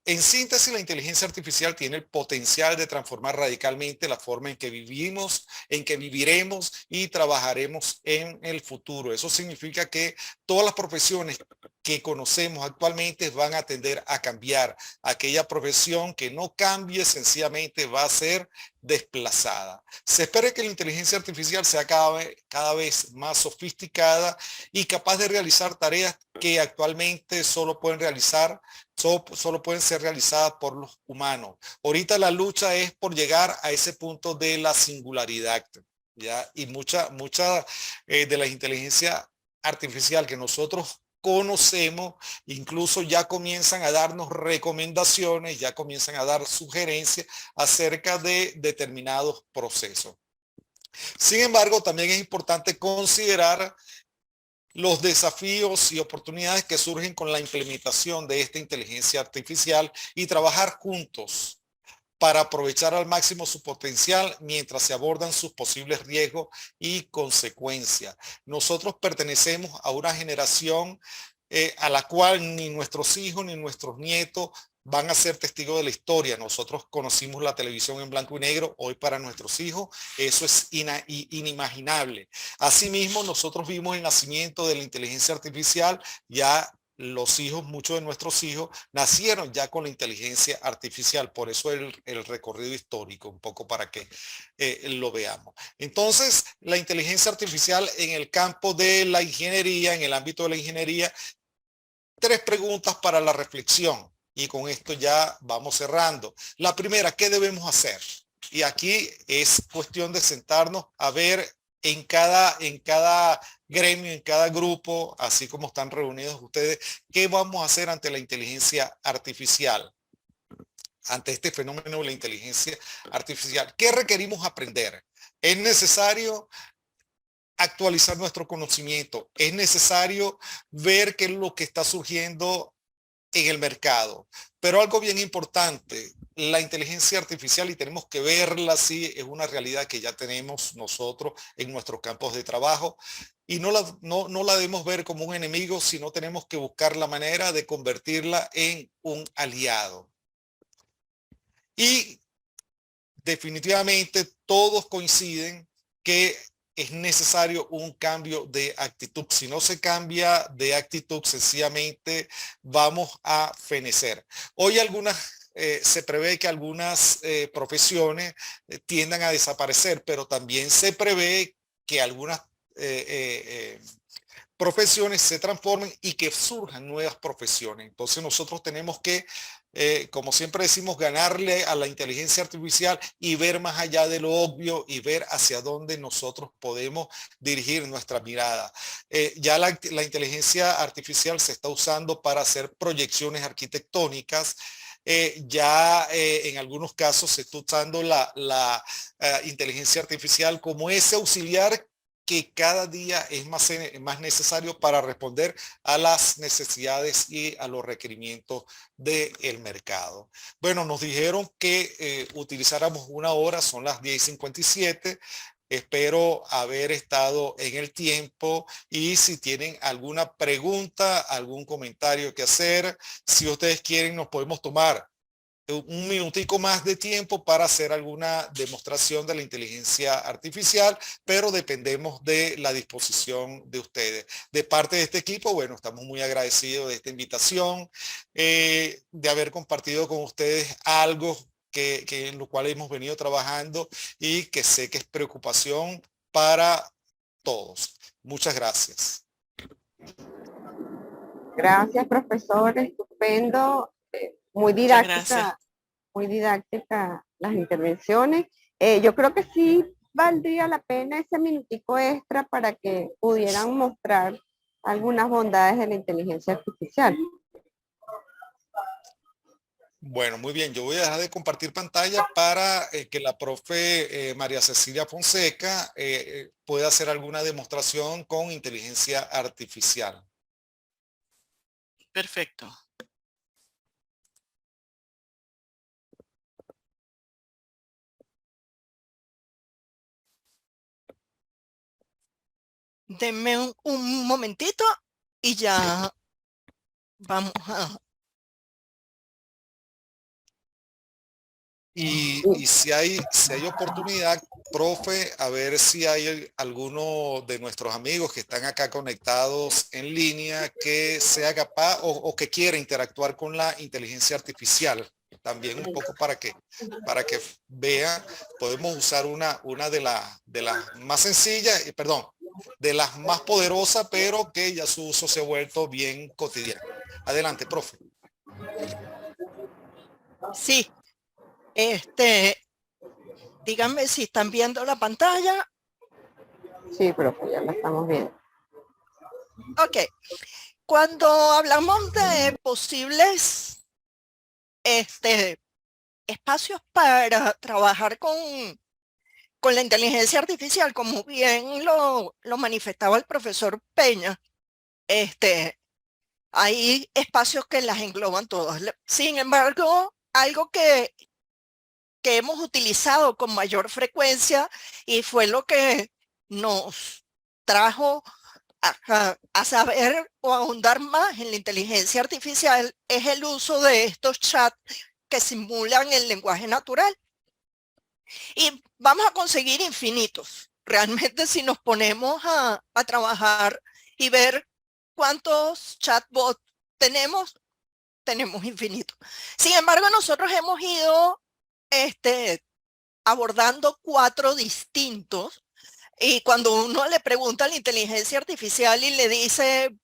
En síntesis, la inteligencia artificial tiene el potencial de transformar radicalmente la forma en que vivimos, en que viviremos y trabajaremos en el futuro. Eso significa que todas las profesiones que conocemos actualmente van a tender a cambiar. Aquella profesión que no cambie sencillamente va a ser desplazada. Se espera que la inteligencia artificial sea cada vez más sofisticada y capaz de realizar tareas que actualmente solo pueden ser realizadas por los humanos. Ahorita la lucha es por llegar a ese punto de la singularidad, ¿ya? Y mucha de la inteligencia artificial que nosotros conocemos, incluso ya comienzan a darnos recomendaciones, ya comienzan a dar sugerencias acerca de determinados procesos. Sin embargo, también es importante considerar los desafíos y oportunidades que surgen con la implementación de esta inteligencia artificial y trabajar juntos para aprovechar al máximo su potencial mientras se abordan sus posibles riesgos y consecuencias. Nosotros pertenecemos a una generación a la cual ni nuestros hijos ni nuestros nietos van a ser testigos de la historia. Nosotros conocimos la televisión en blanco y negro, hoy para nuestros hijos eso es inimaginable. Asimismo, nosotros vimos el nacimiento de la inteligencia artificial, ya los hijos, muchos de nuestros hijos, nacieron ya con la inteligencia artificial, por eso el recorrido histórico, un poco para que lo veamos. Entonces, la inteligencia artificial en el campo de la ingeniería, en el ámbito de la ingeniería, 3 preguntas para la reflexión, y con esto ya vamos cerrando. La primera, ¿qué debemos hacer? Y aquí es cuestión de sentarnos a ver en cada gremio, en cada grupo, así como están reunidos ustedes, ¿qué vamos a hacer ante la inteligencia artificial? Ante este fenómeno de la inteligencia artificial. ¿Qué requerimos aprender? ¿Es necesario actualizar nuestro conocimiento? ¿Es necesario ver qué es lo que está surgiendo en el mercado? Pero algo bien importante, la inteligencia artificial, y tenemos que verla así, es una realidad que ya tenemos nosotros en nuestros campos de trabajo, y no la debemos ver como un enemigo, sino tenemos que buscar la manera de convertirla en un aliado. Y definitivamente todos coinciden que es necesario un cambio de actitud. Si no se cambia de actitud, sencillamente vamos a fenecer. Hoy se prevé que algunas profesiones tiendan a desaparecer, pero también se prevé que algunas profesiones se transformen y que surjan nuevas profesiones. Entonces nosotros tenemos que, como siempre decimos, ganarle a la inteligencia artificial y ver más allá de lo obvio y ver hacia dónde nosotros podemos dirigir nuestra mirada. Ya la inteligencia artificial se está usando para hacer proyecciones arquitectónicas. En algunos casos se está usando la inteligencia artificial como ese auxiliar que cada día es más necesario para responder a las necesidades y a los requerimientos del mercado. Bueno, nos dijeron que utilizáramos 1 hora, son las 10:57. Espero haber estado en el tiempo, y si tienen alguna pregunta, algún comentario que hacer, si ustedes quieren, nos podemos tomar un minutico más de tiempo para hacer alguna demostración de la inteligencia artificial, pero dependemos de la disposición de ustedes. De parte de este equipo, bueno, estamos muy agradecidos de esta invitación, de haber compartido con ustedes algo que en lo cual hemos venido trabajando y que sé que es preocupación para todos. Muchas gracias. Gracias, profesor, estupendo. Muy didáctica las intervenciones. Yo creo que sí valdría la pena ese minutico extra para que pudieran mostrar algunas bondades de la inteligencia artificial. Bueno, muy bien. Yo voy a dejar de compartir pantalla para que la profe María Cecilia Fonseca pueda hacer alguna demostración con inteligencia artificial. Perfecto. Denme un momentito y ya vamos a... Y si hay oportunidad, profe, a ver si hay alguno de nuestros amigos que están acá conectados en línea que sea capaz o que quiera interactuar con la inteligencia artificial. También un poco para que vean, podemos usar una de las más sencillas, de las más poderosas, pero que ya su uso se ha vuelto bien cotidiano. Adelante, profe. Sí. Díganme si están viendo la pantalla. Sí, profe, ya la estamos viendo. Ok. Cuando hablamos de posibles espacios para trabajar con la inteligencia artificial, como bien lo manifestaba el profesor Peña, hay espacios que las engloban todas. Sin embargo, algo que hemos utilizado con mayor frecuencia y fue lo que nos trajo a saber o ahondar más en la inteligencia artificial es el uso de estos chats que simulan el lenguaje natural. Y vamos a conseguir infinitos. Realmente si nos ponemos a trabajar y ver cuántos chatbots tenemos infinitos. Sin embargo, nosotros hemos ido abordando 4 distintos. Y cuando uno le pregunta a la inteligencia artificial y le dice,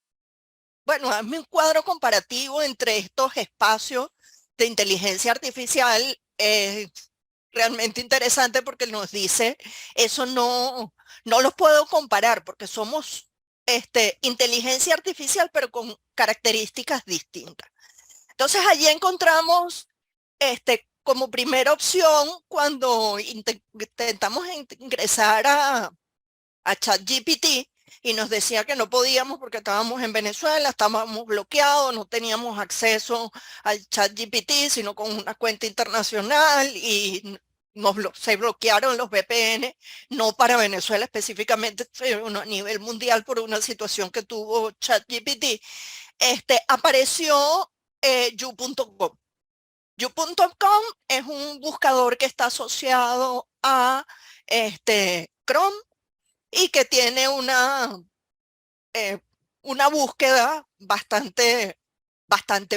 bueno, hazme un cuadro comparativo entre estos espacios de inteligencia artificial, es realmente interesante porque nos dice, eso no los puedo comparar porque somos inteligencia artificial, pero con características distintas. Entonces allí encontramos como primera opción cuando intentamos ingresar a ChatGPT y nos decía que no podíamos porque estábamos en Venezuela, estábamos bloqueados, no teníamos acceso al ChatGPT, sino con una cuenta internacional y se bloquearon los VPN, no para Venezuela específicamente, sino a nivel mundial por una situación que tuvo ChatGPT. Apareció you.com. You.com es un buscador que está asociado a Chrome y que tiene una búsqueda bastante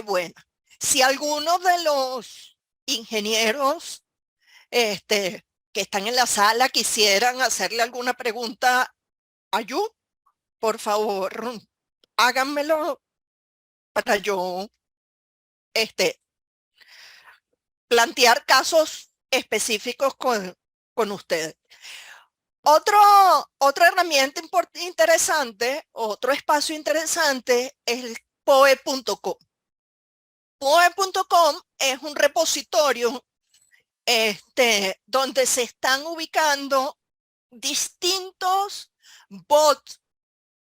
buena. Si alguno de los ingenieros que están en la sala quisieran hacerle alguna pregunta a You, por favor, háganmelo para yo plantear casos específicos con ustedes. Otra herramienta interesante, otro espacio interesante es el POE.com. POE.com es un repositorio donde se están ubicando distintos bots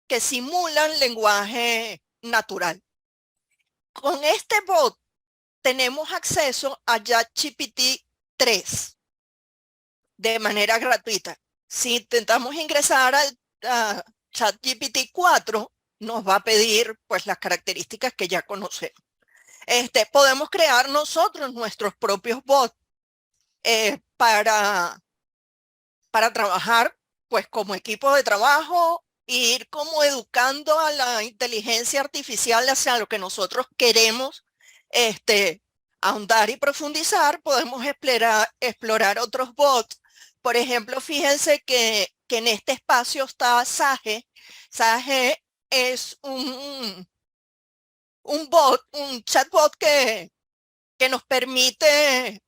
que simulan lenguaje natural. Con este bot tenemos acceso a ChatGPT 3 de manera gratuita. Si intentamos ingresar a ChatGPT 4, nos va a pedir pues las características que ya conocemos. Podemos crear nosotros nuestros propios bots para trabajar pues como equipo de trabajo e ir como educando a la inteligencia artificial hacia lo que nosotros queremos ahondar y profundizar. Podemos explorar otros bots. Por ejemplo, fíjense que en este espacio está Sage. Sage es un bot, un chatbot que nos permite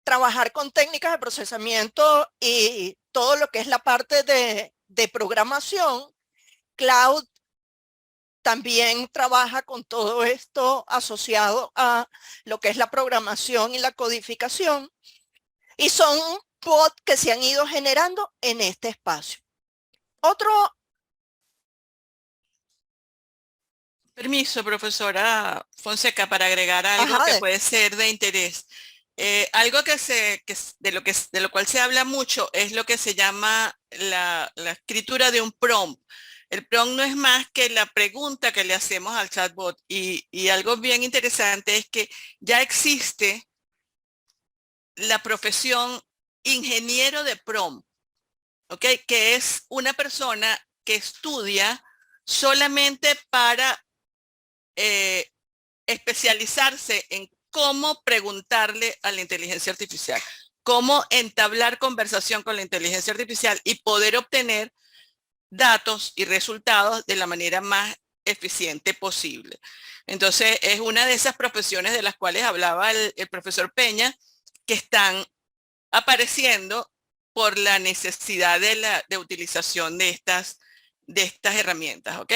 trabajar con técnicas de procesamiento y todo lo que es la parte de programación. Cloud también trabaja con todo esto asociado a lo que es la programación y la codificación. Y son bots que se han ido generando en este espacio. Permiso, profesora Fonseca, para agregar algo que puede ser de interés. Algo de lo cual se habla mucho es lo que se llama la escritura de un prompt. El prompt no es más que la pregunta que le hacemos al chatbot, y algo bien interesante es que ya existe la profesión ingeniero de prompt, ¿ok? Que es una persona que estudia solamente para especializarse en cómo preguntarle a la inteligencia artificial, cómo entablar conversación con la inteligencia artificial y poder obtener datos y resultados de la manera más eficiente posible. Entonces, es una de esas profesiones de las cuales hablaba el profesor Peña, que están apareciendo por la necesidad de utilización de estas herramientas, ¿ok?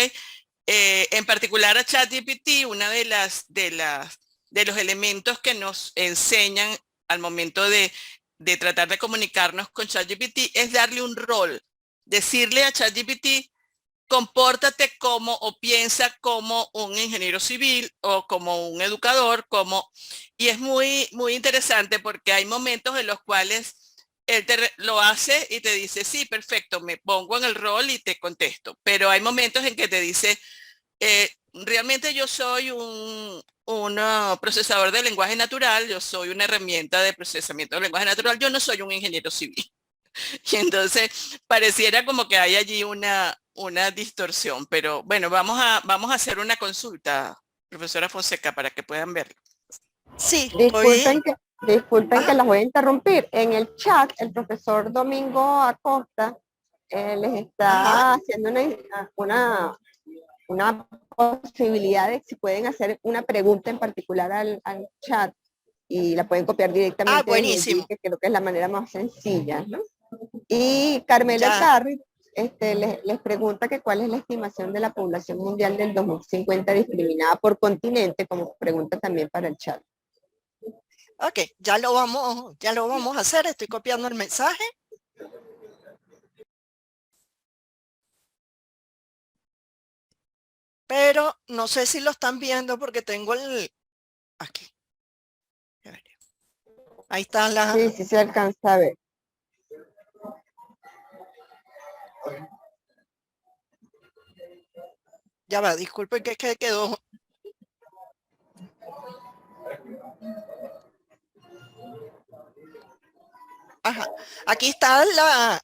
En particular a ChatGPT, una de los elementos que nos enseñan al momento de tratar de comunicarnos con ChatGPT es darle un rol, decirle a ChatGPT, compórtate como o piensa como un ingeniero civil o como un educador, y es muy, muy interesante porque hay momentos en los cuales él lo hace y te dice, sí, perfecto, me pongo en el rol y te contesto. Pero hay momentos en que te dice, realmente yo soy un procesador de lenguaje natural, yo soy una herramienta de procesamiento de lenguaje natural, yo no soy un ingeniero civil. Y entonces pareciera como que hay allí una distorsión, pero bueno, vamos a hacer una consulta, profesora Fonseca, para que puedan verlo. Sí, Disculpen que las voy a interrumpir. En el chat, el profesor Domingo Acosta les está haciendo una posibilidad de si pueden hacer una pregunta en particular al chat y la pueden copiar directamente. Buenísimo. Que creo que es la manera más sencilla, ¿no? Y Carmela Carri les pregunta que cuál es la estimación de la población mundial del 2050 discriminada por continente, como pregunta también para el chat. Ok, ya lo vamos a hacer. Estoy copiando el mensaje. Pero no sé si lo están viendo porque tengo aquí. Ahí está la... Sí, se alcanza a ver. Ya va, disculpen que quedó... Ajá, aquí está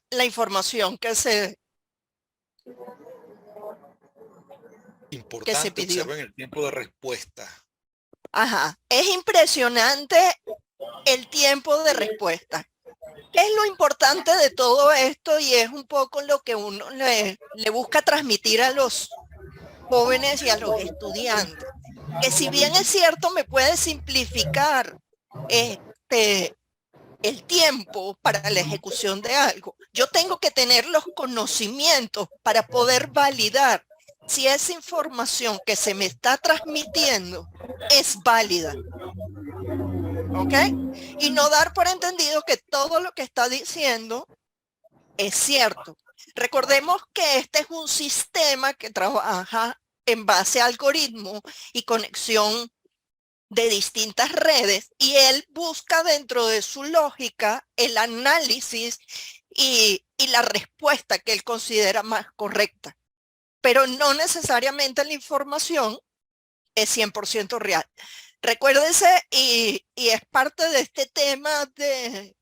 la información que se Importante pidió. observen el tiempo de respuesta. Ajá, es impresionante el tiempo de respuesta. ¿Qué es lo importante de todo esto? Y es un poco lo que uno le busca transmitir a los jóvenes y a los estudiantes. Que si bien es cierto, me puede simplificar el tiempo para la ejecución de algo. Yo tengo que tener los conocimientos para poder validar si esa información que se me está transmitiendo es válida. ¿Ok? Y no dar por entendido que todo lo que está diciendo es cierto. Recordemos que este es un sistema que trabaja en base a algoritmos y conexión de distintas redes, y él busca dentro de su lógica el análisis y la respuesta que él considera más correcta. Pero no necesariamente la información es 100% real. Recuérdense, y es parte de este tema de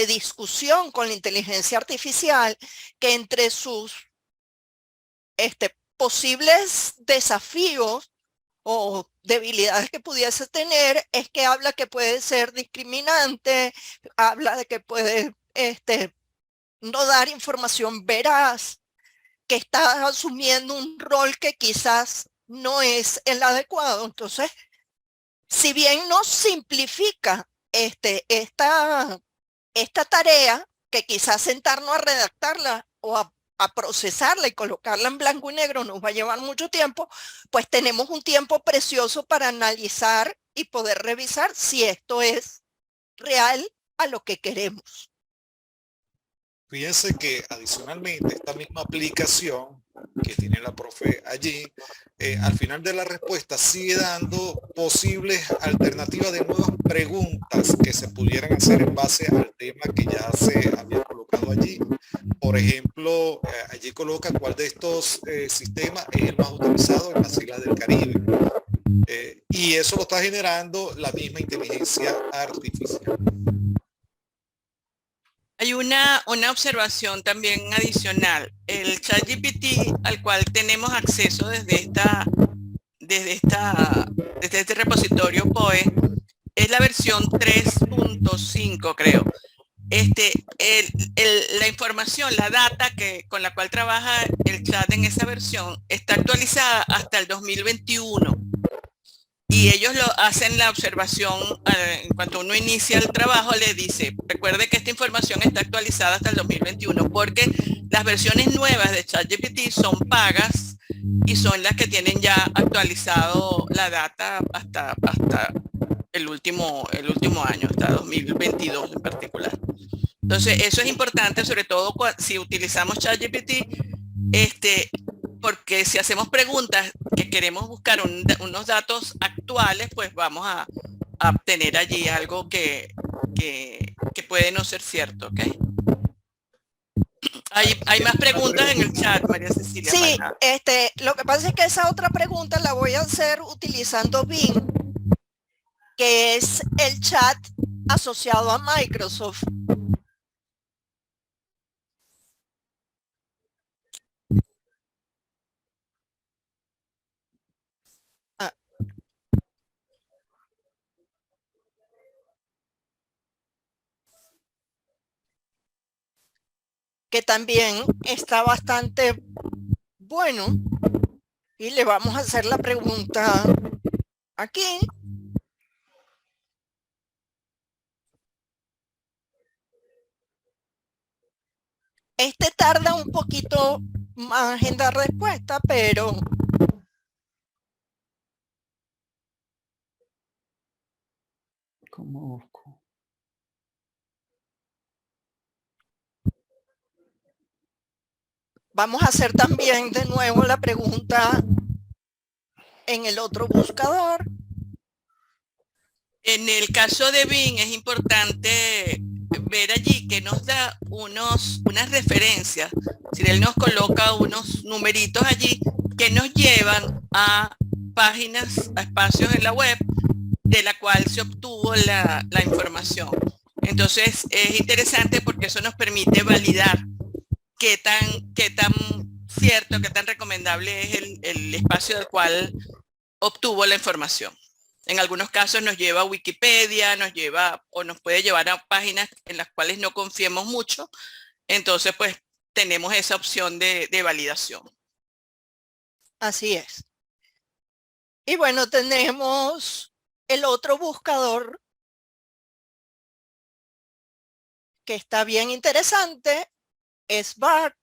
discusión con la inteligencia artificial, que entre sus posibles desafíos o debilidades que pudiese tener es que habla que puede ser discriminante, habla de que puede no dar información veraz, que está asumiendo un rol que quizás no es el adecuado. Entonces, si bien no simplifica esta tarea, que quizás sentarnos a redactarla o a procesarla y colocarla en blanco y negro nos va a llevar mucho tiempo, pues tenemos un tiempo precioso para analizar y poder revisar si esto es real a lo que queremos. Fíjense que adicionalmente esta misma aplicación que tiene la profe allí, al final de la respuesta sigue dando posibles alternativas de nuevas preguntas que se pudieran hacer en base al tema que ya se había colocado allí. Por ejemplo, allí coloca cuál de estos sistemas es el más utilizado en las islas del Caribe. Y eso lo está generando la misma inteligencia artificial. Hay una observación también adicional. El ChatGPT al cual tenemos acceso desde este repositorio POE es la versión 3.5, creo. La información, la data con la cual trabaja el chat en esa versión está actualizada hasta el 2021. Y ellos hacen la observación, en cuanto uno inicia el trabajo, le dice, recuerde que esta información está actualizada hasta el 2021, porque las versiones nuevas de ChatGPT son pagas y son las que tienen ya actualizado la data hasta el último año, hasta 2022 en particular. Entonces, eso es importante, sobre todo si utilizamos ChatGPT, porque si hacemos preguntas que queremos buscar unos datos actuales, pues vamos a obtener allí algo que puede no ser cierto, ¿ok? Hay más preguntas en el chat, María Cecilia. Sí, para- lo que pasa es que esa otra pregunta la voy a hacer utilizando Bing, que es el chat asociado a Microsoft. Ah. Que también está bastante bueno. Y le vamos a hacer la pregunta aquí. Este tarda un poquito más en dar respuesta, pero ¿Cómo busco? vamos a hacer también de nuevo la pregunta en el otro buscador. En el caso de Bing es importante ver allí que nos da unas referencias. Si él nos coloca unos numeritos allí que nos llevan a páginas, a espacios en la web de la cual se obtuvo la información. Entonces es interesante porque eso nos permite validar qué tan cierto, qué tan recomendable es el espacio del cual obtuvo la información. En algunos casos nos lleva a Wikipedia, nos lleva o nos puede llevar a páginas en las cuales no confiemos mucho. Entonces, pues tenemos esa opción de validación. Así es. Y bueno, tenemos el otro buscador que está bien interesante, es BART.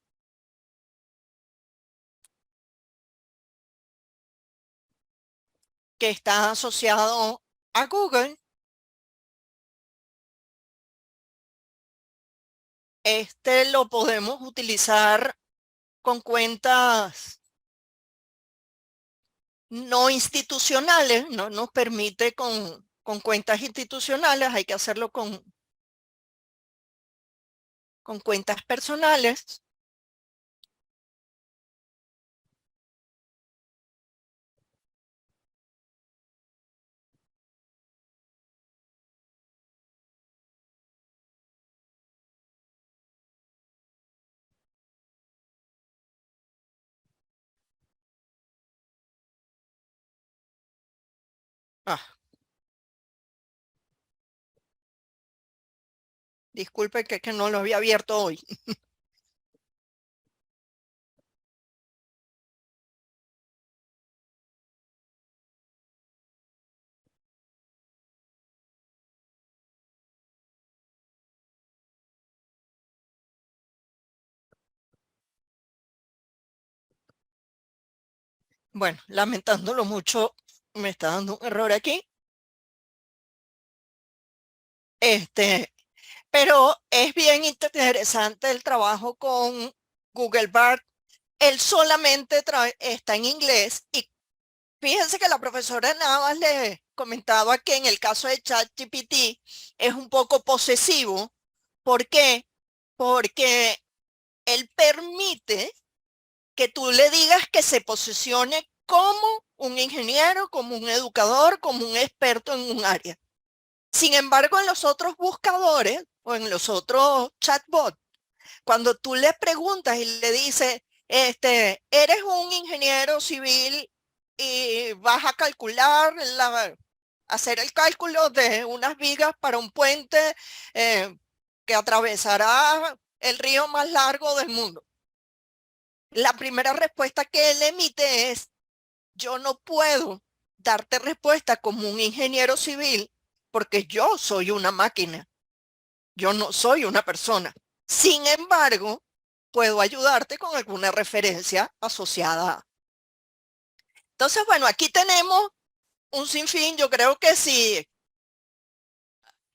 Que está asociado a Google. Este lo podemos utilizar con cuentas no institucionales, no nos permite con cuentas institucionales, hay que hacerlo con cuentas personales. Ah. Disculpe que no lo había abierto hoy. Bueno, lamentándolo mucho, me está dando un error aquí. Pero es bien interesante el trabajo con Google Bard. Él solamente está en inglés y fíjense que la profesora Navas le comentaba que en el caso de ChatGPT es un poco posesivo. ¿Por qué? Porque él permite que tú le digas que se posicione como un ingeniero, como un educador, como un experto en un área. Sin embargo, en los otros buscadores o en los otros chatbots, cuando tú le preguntas y le dices, eres un ingeniero civil y vas a calcular, hacer el cálculo de unas vigas para un puente que atravesará el río más largo del mundo. La primera respuesta que él emite es, yo no puedo darte respuesta como un ingeniero civil porque yo soy una máquina. Yo no soy una persona. Sin embargo, puedo ayudarte con alguna referencia asociada. Entonces, bueno, aquí tenemos un sinfín. Yo creo que si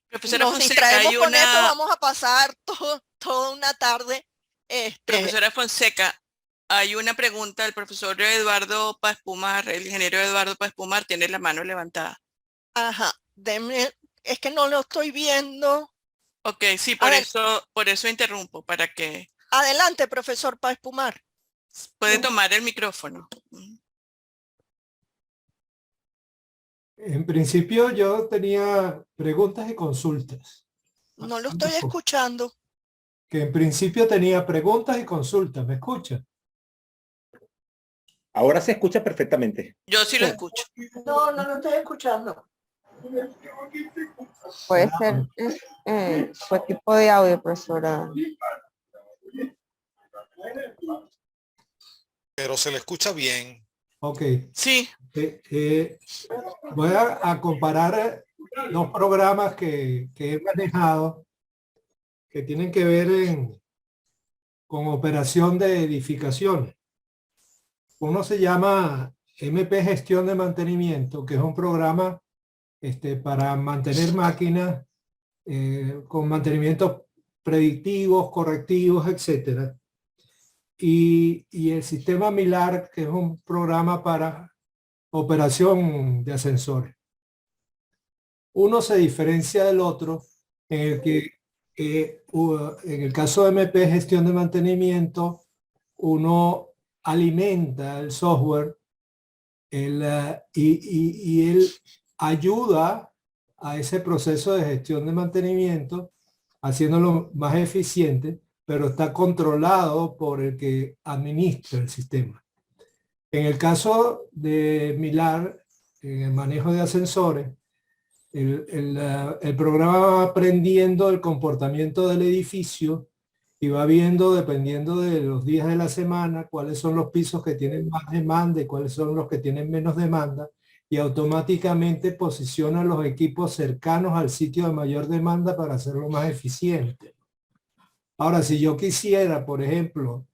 Profesora nos Fonseca, distraemos con esto, vamos a pasar toda una tarde. Profesora Fonseca, hay una pregunta del profesor Eduardo Paz Pumar, el ingeniero Eduardo Paz Pumar, tiene la mano levantada. Ajá, es que no lo estoy viendo. Ok, sí, A ver. por eso interrumpo, para que Adelante, profesor Páez Pomar. Puede tomar el micrófono. En principio yo tenía preguntas y consultas. No lo estoy escuchando. Que en principio tenía preguntas y consultas. ¿Me escucha? Ahora se escucha perfectamente. Yo sí lo escucho. No, no lo estoy escuchando. Puede ser su equipo de audio, profesora. Pero se le escucha bien. Ok. Sí. Voy a comparar dos programas que he manejado que tienen que ver con operación de edificaciones. Uno se llama MP Gestión de Mantenimiento, que es un programa para mantener máquinas con mantenimientos predictivos, correctivos, etcétera. Y el sistema MILAR, que es un programa para operación de ascensores. Uno se diferencia del otro en el que en el caso de MP Gestión de Mantenimiento, uno alimenta el software y él ayuda a ese proceso de gestión de mantenimiento, haciéndolo más eficiente, pero está controlado por el que administra el sistema. En el caso de MILAR, en el manejo de ascensores, el programa va aprendiendo el comportamiento del edificio y va viendo, dependiendo de los días de la semana, cuáles son los pisos que tienen más demanda y cuáles son los que tienen menos demanda, y automáticamente posiciona los equipos cercanos al sitio de mayor demanda para hacerlo más eficiente. Ahora, si yo quisiera, por ejemplo,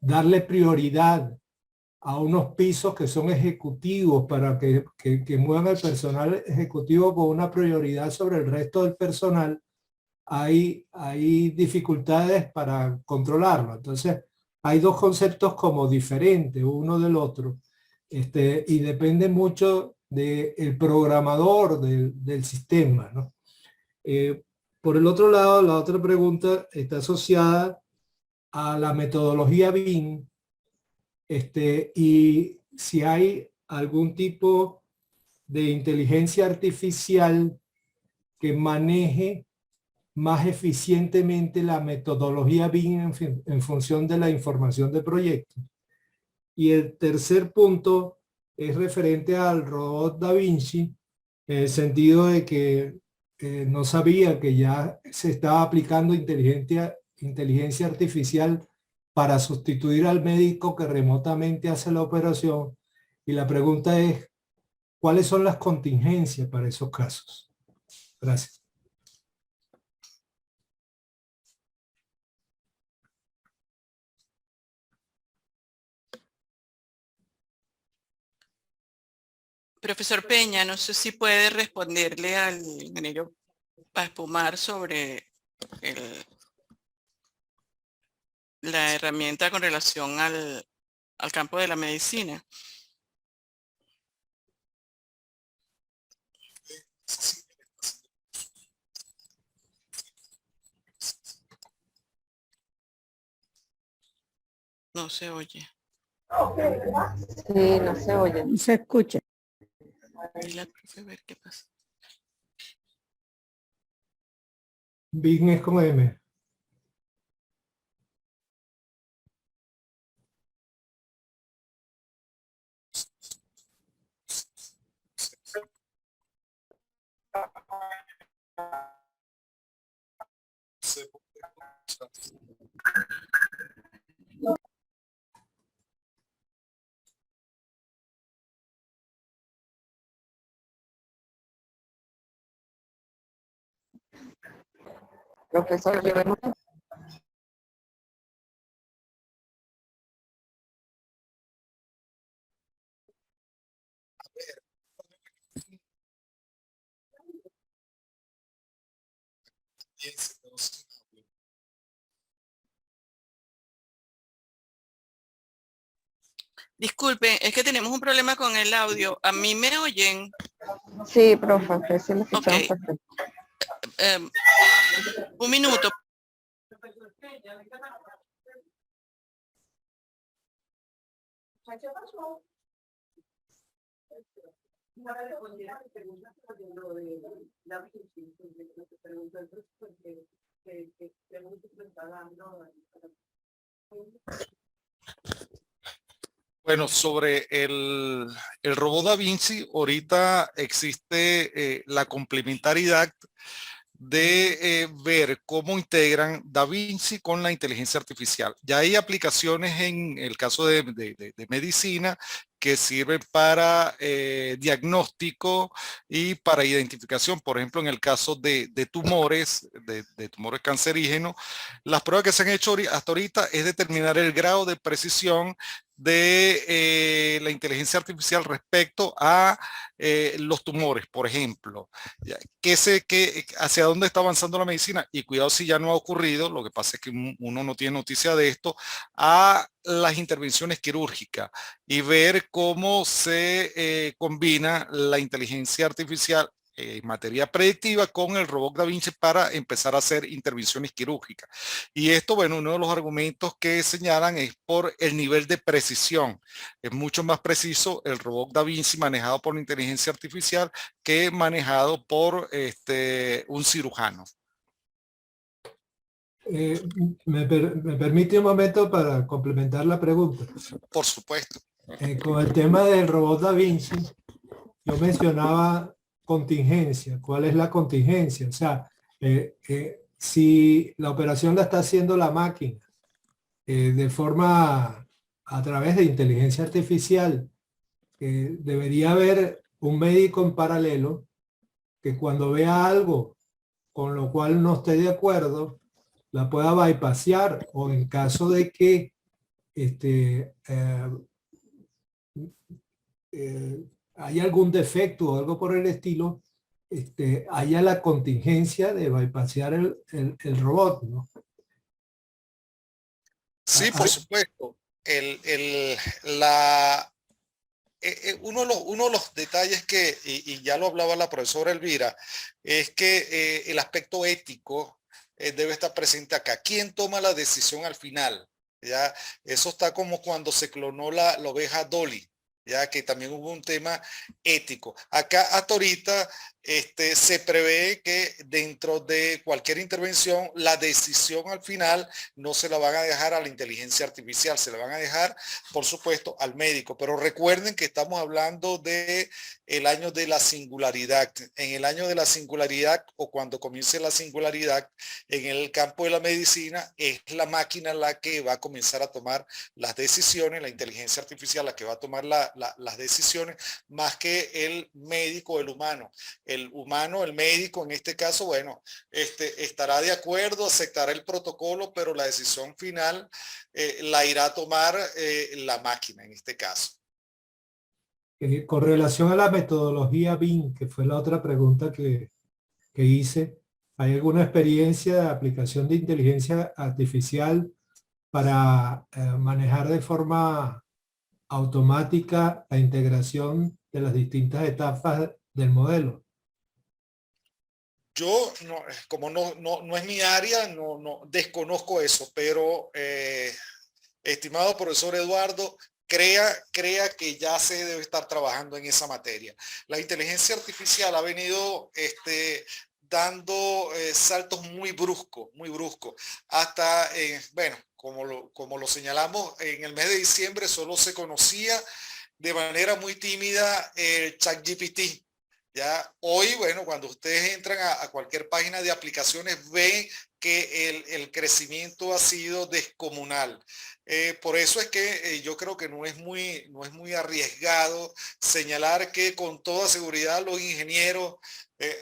darle prioridad a unos pisos que son ejecutivos para que muevan el personal ejecutivo con una prioridad sobre el resto del personal, hay dificultades para controlarlo. Entonces, hay dos conceptos como diferentes uno del otro, y depende mucho del programador del sistema, ¿no? Por el otro lado, la otra pregunta está asociada a la metodología BIM, y si hay algún tipo de inteligencia artificial que maneje más eficientemente la metodología BIM en función de la información de proyecto. Y el tercer punto es referente al robot Da Vinci, en el sentido de que no sabía que ya se estaba aplicando inteligencia artificial para sustituir al médico que remotamente hace la operación. Y la pregunta es, ¿cuáles son las contingencias para esos casos? Gracias. Profesor Peña, no sé si puede responderle al ingeniero Páez Pomar sobre la herramienta con relación al campo de la medicina. No se oye. Sí, no se oye. Se escucha. Dile al profe a ver qué pasa. BIM es como M. Profesor, llevemos. Disculpen, es que tenemos un problema con el audio. ¿A mí me oyen? Sí, profe, sí lo escuchamos Ok. perfecto. Un minuto. Bueno, sobre el robot Da Vinci, ahorita existe la complementariedad de ver cómo integran Da Vinci con la inteligencia artificial. Ya hay aplicaciones en el caso de medicina que sirven para diagnóstico y para identificación. Por ejemplo, en el caso de tumores, de tumores cancerígenos, las pruebas que se han hecho hasta ahorita es determinar el grado de precisión de la inteligencia artificial respecto a los tumores, por ejemplo. Hacia dónde está avanzando la medicina, y cuidado si ya no ha ocurrido, lo que pasa es que uno no tiene noticia de esto, a las intervenciones quirúrgicas y ver cómo se combina la inteligencia artificial en materia predictiva con el robot Da Vinci para empezar a hacer intervenciones quirúrgicas. Y esto, bueno, uno de los argumentos que señalan es por el nivel de precisión. Es mucho más preciso el robot Da Vinci manejado por la inteligencia artificial que manejado por un cirujano. Me permite un momento para complementar la pregunta. Por supuesto. Con el tema del robot Da Vinci, yo mencionaba contingencia. ¿Cuál es la contingencia? O sea, si la operación la está haciendo la máquina de forma a través de inteligencia artificial, debería haber un médico en paralelo que cuando vea algo con lo cual no esté de acuerdo, la pueda bypassear, o en caso de que hay algún defecto o algo por el estilo, haya la contingencia de bypassear el robot, ¿no? Sí, por supuesto. Uno de los detalles que, y ya lo hablaba la profesora Elvira, es que el aspecto ético debe estar presente acá. ¿Quién toma la decisión al final? ¿Ya? Eso está como cuando se clonó la oveja Dolly, ya que también hubo un tema ético. Acá hasta ahorita se prevé que dentro de cualquier intervención la decisión al final no se la van a dejar a la inteligencia artificial, se la van a dejar, por supuesto, al médico. Pero recuerden que estamos hablando de el año de la singularidad. En el año de la singularidad, o cuando comience la singularidad en el campo de la medicina, es la máquina la que va a comenzar a tomar las decisiones, la inteligencia artificial la que va a tomar las decisiones, más que el médico, el humano. El humano, el médico en este caso, bueno, estará de acuerdo, aceptará el protocolo, pero la decisión final la irá a tomar la máquina en este caso. Con relación a la metodología BIM, que fue la otra pregunta que hice, ¿hay alguna experiencia de aplicación de inteligencia artificial para manejar de forma automática la integración de las distintas etapas del modelo? Yo, como no es mi área, no desconozco eso, pero estimado profesor Eduardo, crea que ya se debe estar trabajando en esa materia. La inteligencia artificial ha venido dando saltos muy bruscos, hasta, bueno, como lo señalamos, en el mes de diciembre solo se conocía de manera muy tímida el ChatGPT. Ya hoy, bueno, cuando ustedes entran a cualquier página de aplicaciones, ven que el crecimiento ha sido descomunal. Por eso es que yo creo que no es muy arriesgado señalar que con toda seguridad los ingenieros,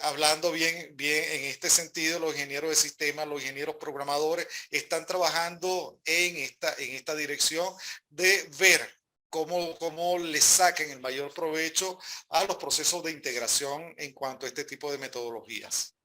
hablando bien en este sentido, los ingenieros de sistemas, los ingenieros programadores, están trabajando en esta dirección de ver cómo le saquen el mayor provecho a los procesos de integración en cuanto a este tipo de metodologías.